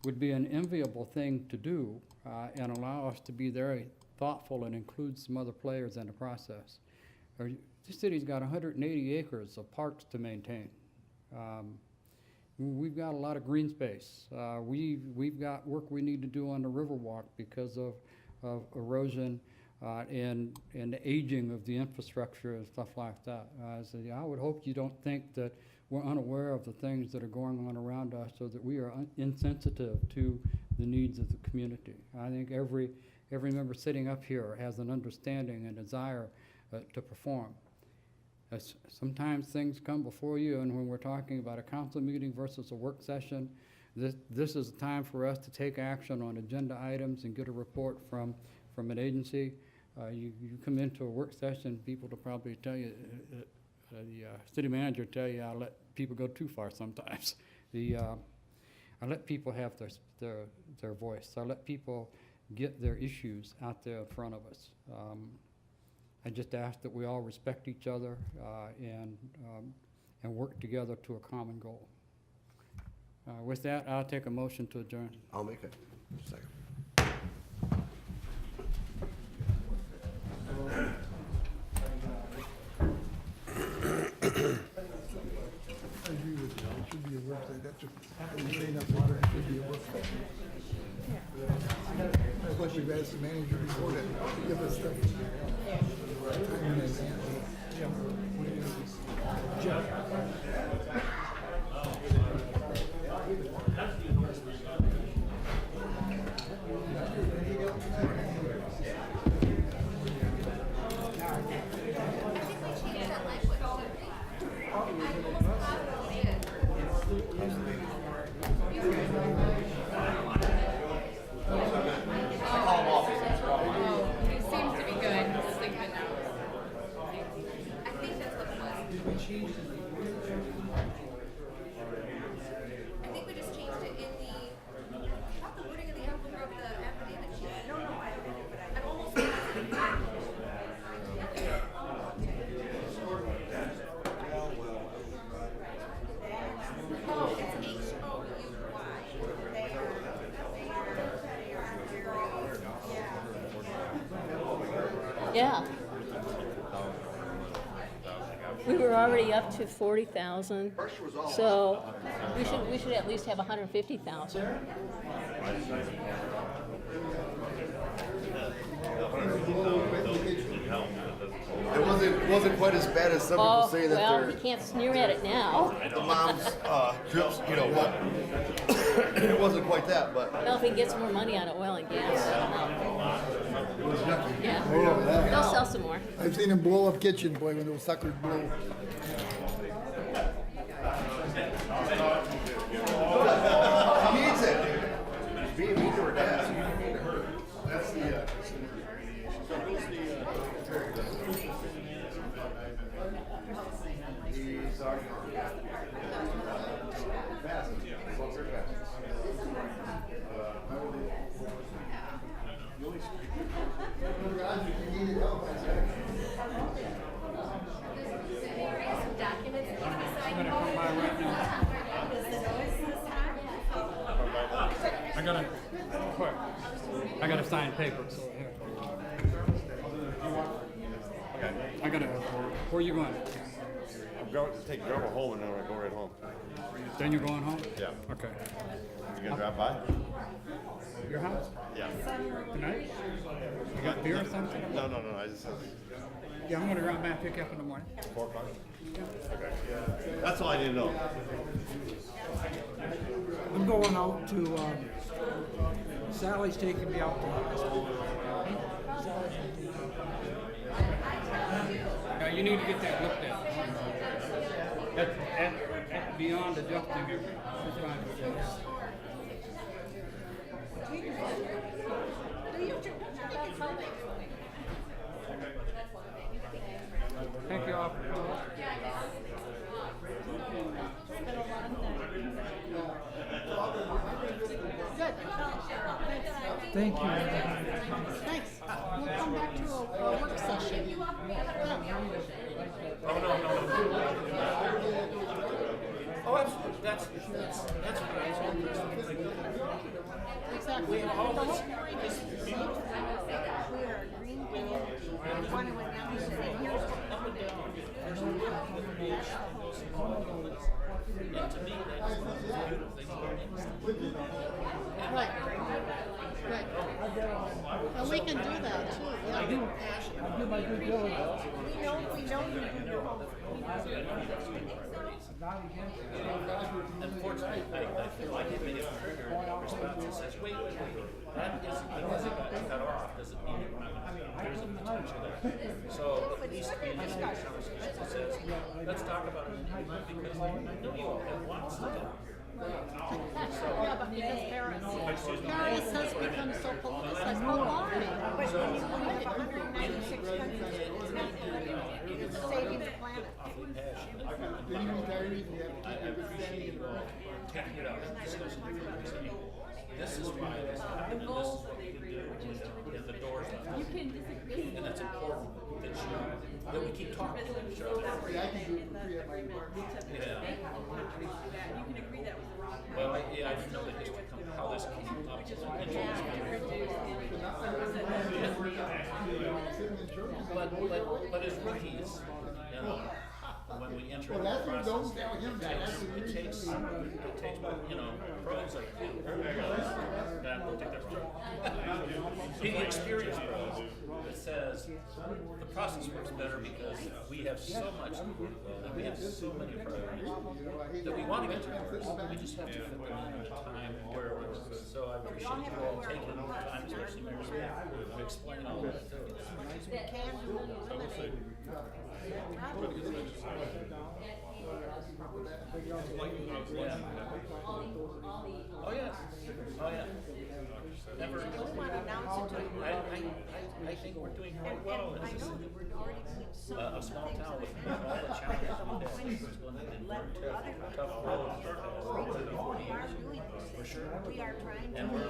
A: Would be an enviable thing to do and allow us to be very thoughtful and include some other players in the process. This city's got 180 acres of parks to maintain. We've got a lot of green space. We've got work we need to do on the Riverwalk because of erosion and the aging of the infrastructure and stuff like that. So I would hope you don't think that we're unaware of the things that are going on around us, so that we are insensitive to the needs of the community. I think every member sitting up here has an understanding and desire to perform. Sometimes things come before you, and when we're talking about a council meeting versus a work session, this is a time for us to take action on agenda items and get a report from an agency. You come into a work session, people will probably tell you, the city manager tell you, I let people go too far sometimes. I let people have their voice. I let people get their issues out there in front of us. I just ask that we all respect each other and work together to a common goal. With that, I'll take a motion to adjourn.
B: I'll make it. Second.
J: I agree with you. It should be a work session. That's what you're saying up there. It should be a work session. That's what we've asked the manager before to give us the time in advance.
D: Yeah. We were already up to 40,000, so we should at least have 150,000.
B: It wasn't quite as bad as some people say that
D: well,
B: they're.
D: you can't sneer at it now.
B: The mom's trips, you know what? It wasn't quite that, but.
D: Well, if he gets more money out of oil and gas, yeah,
J: Oh, yeah.
D: they'll sell some more.
J: I've seen him blow up kitchen, boy, when those suckers blow.
A: I gotta sign papers. So here. I gotta. Where are you going?
T: I'm going to take Grandma home and then I go right home.
A: Then you're going home?
T: Yeah.
A: Okay.
T: You gonna drop by?
A: Your house?
T: Yeah.
A: Tonight? You got beer or something?
T: No. I just.
A: Yeah, I'm gonna run by and pick you up in the morning.
T: 4 o'clock? Okay. That's all I need to know.
I: I'm going out to, Sally's taking me out to the hospital.
A: Now, you need to get that looked at. That's beyond adjusting everything. It's fine. Thank you all for coming.
I: Thank you.
U: Thanks. We'll come back to a work session.
Q: Oh, that's
U: Exactly. The whole point is the same. We are a green community. We want to announce it. And here's what we're doing. Right. Right. And we can do that too. Yeah.
I: I do my due diligence.
U: We know you do your homework.
Q: Unfortunately, I feel like if it is triggered, response says, wait, that isn't because it got cut off, doesn't mean it there's a potential there. So at least we have a conversation that says, let's talk about it because I know you all have lots to do.
U: Yeah, but because Paris has become so politicized. Oh, why? But when you have 196 countries, it's saving the planet.
Q: I appreciate you all taking it up and discussing it. This is why this happened, and this is what we can do, and the door's not. And that's important that we keep talking to each other. Yeah. Well, I didn't know the history, how this came up. But as rookies, you know, when we enter the process, it takes, you know, pros like you, don't take that wrong. The experienced pros that says the process works better because we have so much workload and we have so many priorities that we want to get to first. We just have to fit them in at a time where it works. So I appreciate you all taking the time, especially Mayor Smith, to explain all that to us. Oh yes. Oh yeah. Never. I think we're doing quite well as a city. A small town with all the challenges we have. It's going to be tough road. For sure.
U: We are trying to
Q: And
U: build a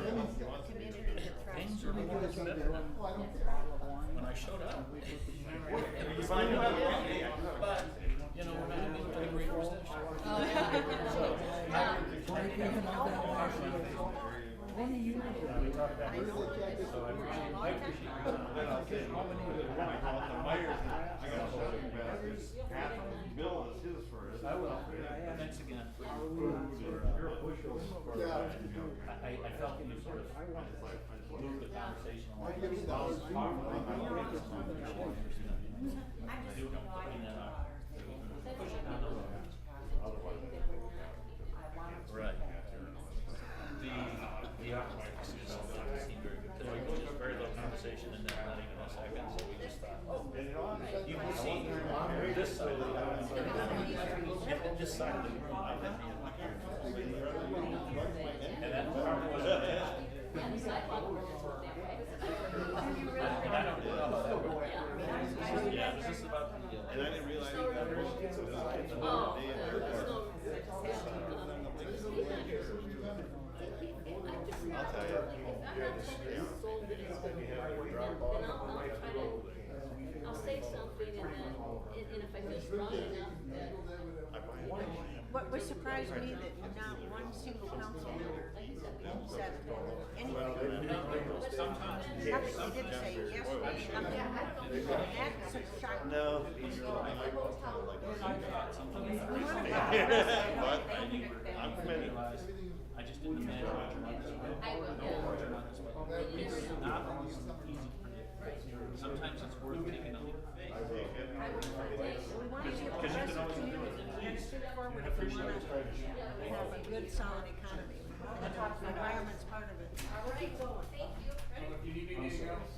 U: community that thrives.
Q: things are looking better. When I showed up. But, you know, we're not even to the great recession. So, I will. Thanks again. I felt you sort of moved the conversation along. Right. The opportunities seem very good. Because we just very little conversation and then not even a second, so we just thought, oh, you can see this side of the room. And this side of the room, I didn't and that part was
L: I'll tell you, you're the street.
D: I'll say something and then, and if I feel strong enough that.
U: What was surprised me that not one single council member said anything. Nothing, they didn't say yes, nothing. That's a shock.
L: No. But I'm committed.
Q: I just didn't imagine not always easy to predict. Sometimes it's worth taking a leap of faith.
U: We want to give the rest of the community and sit forward if we want to have a good, solid economy. The environment's part of it.
A: If you need anything else,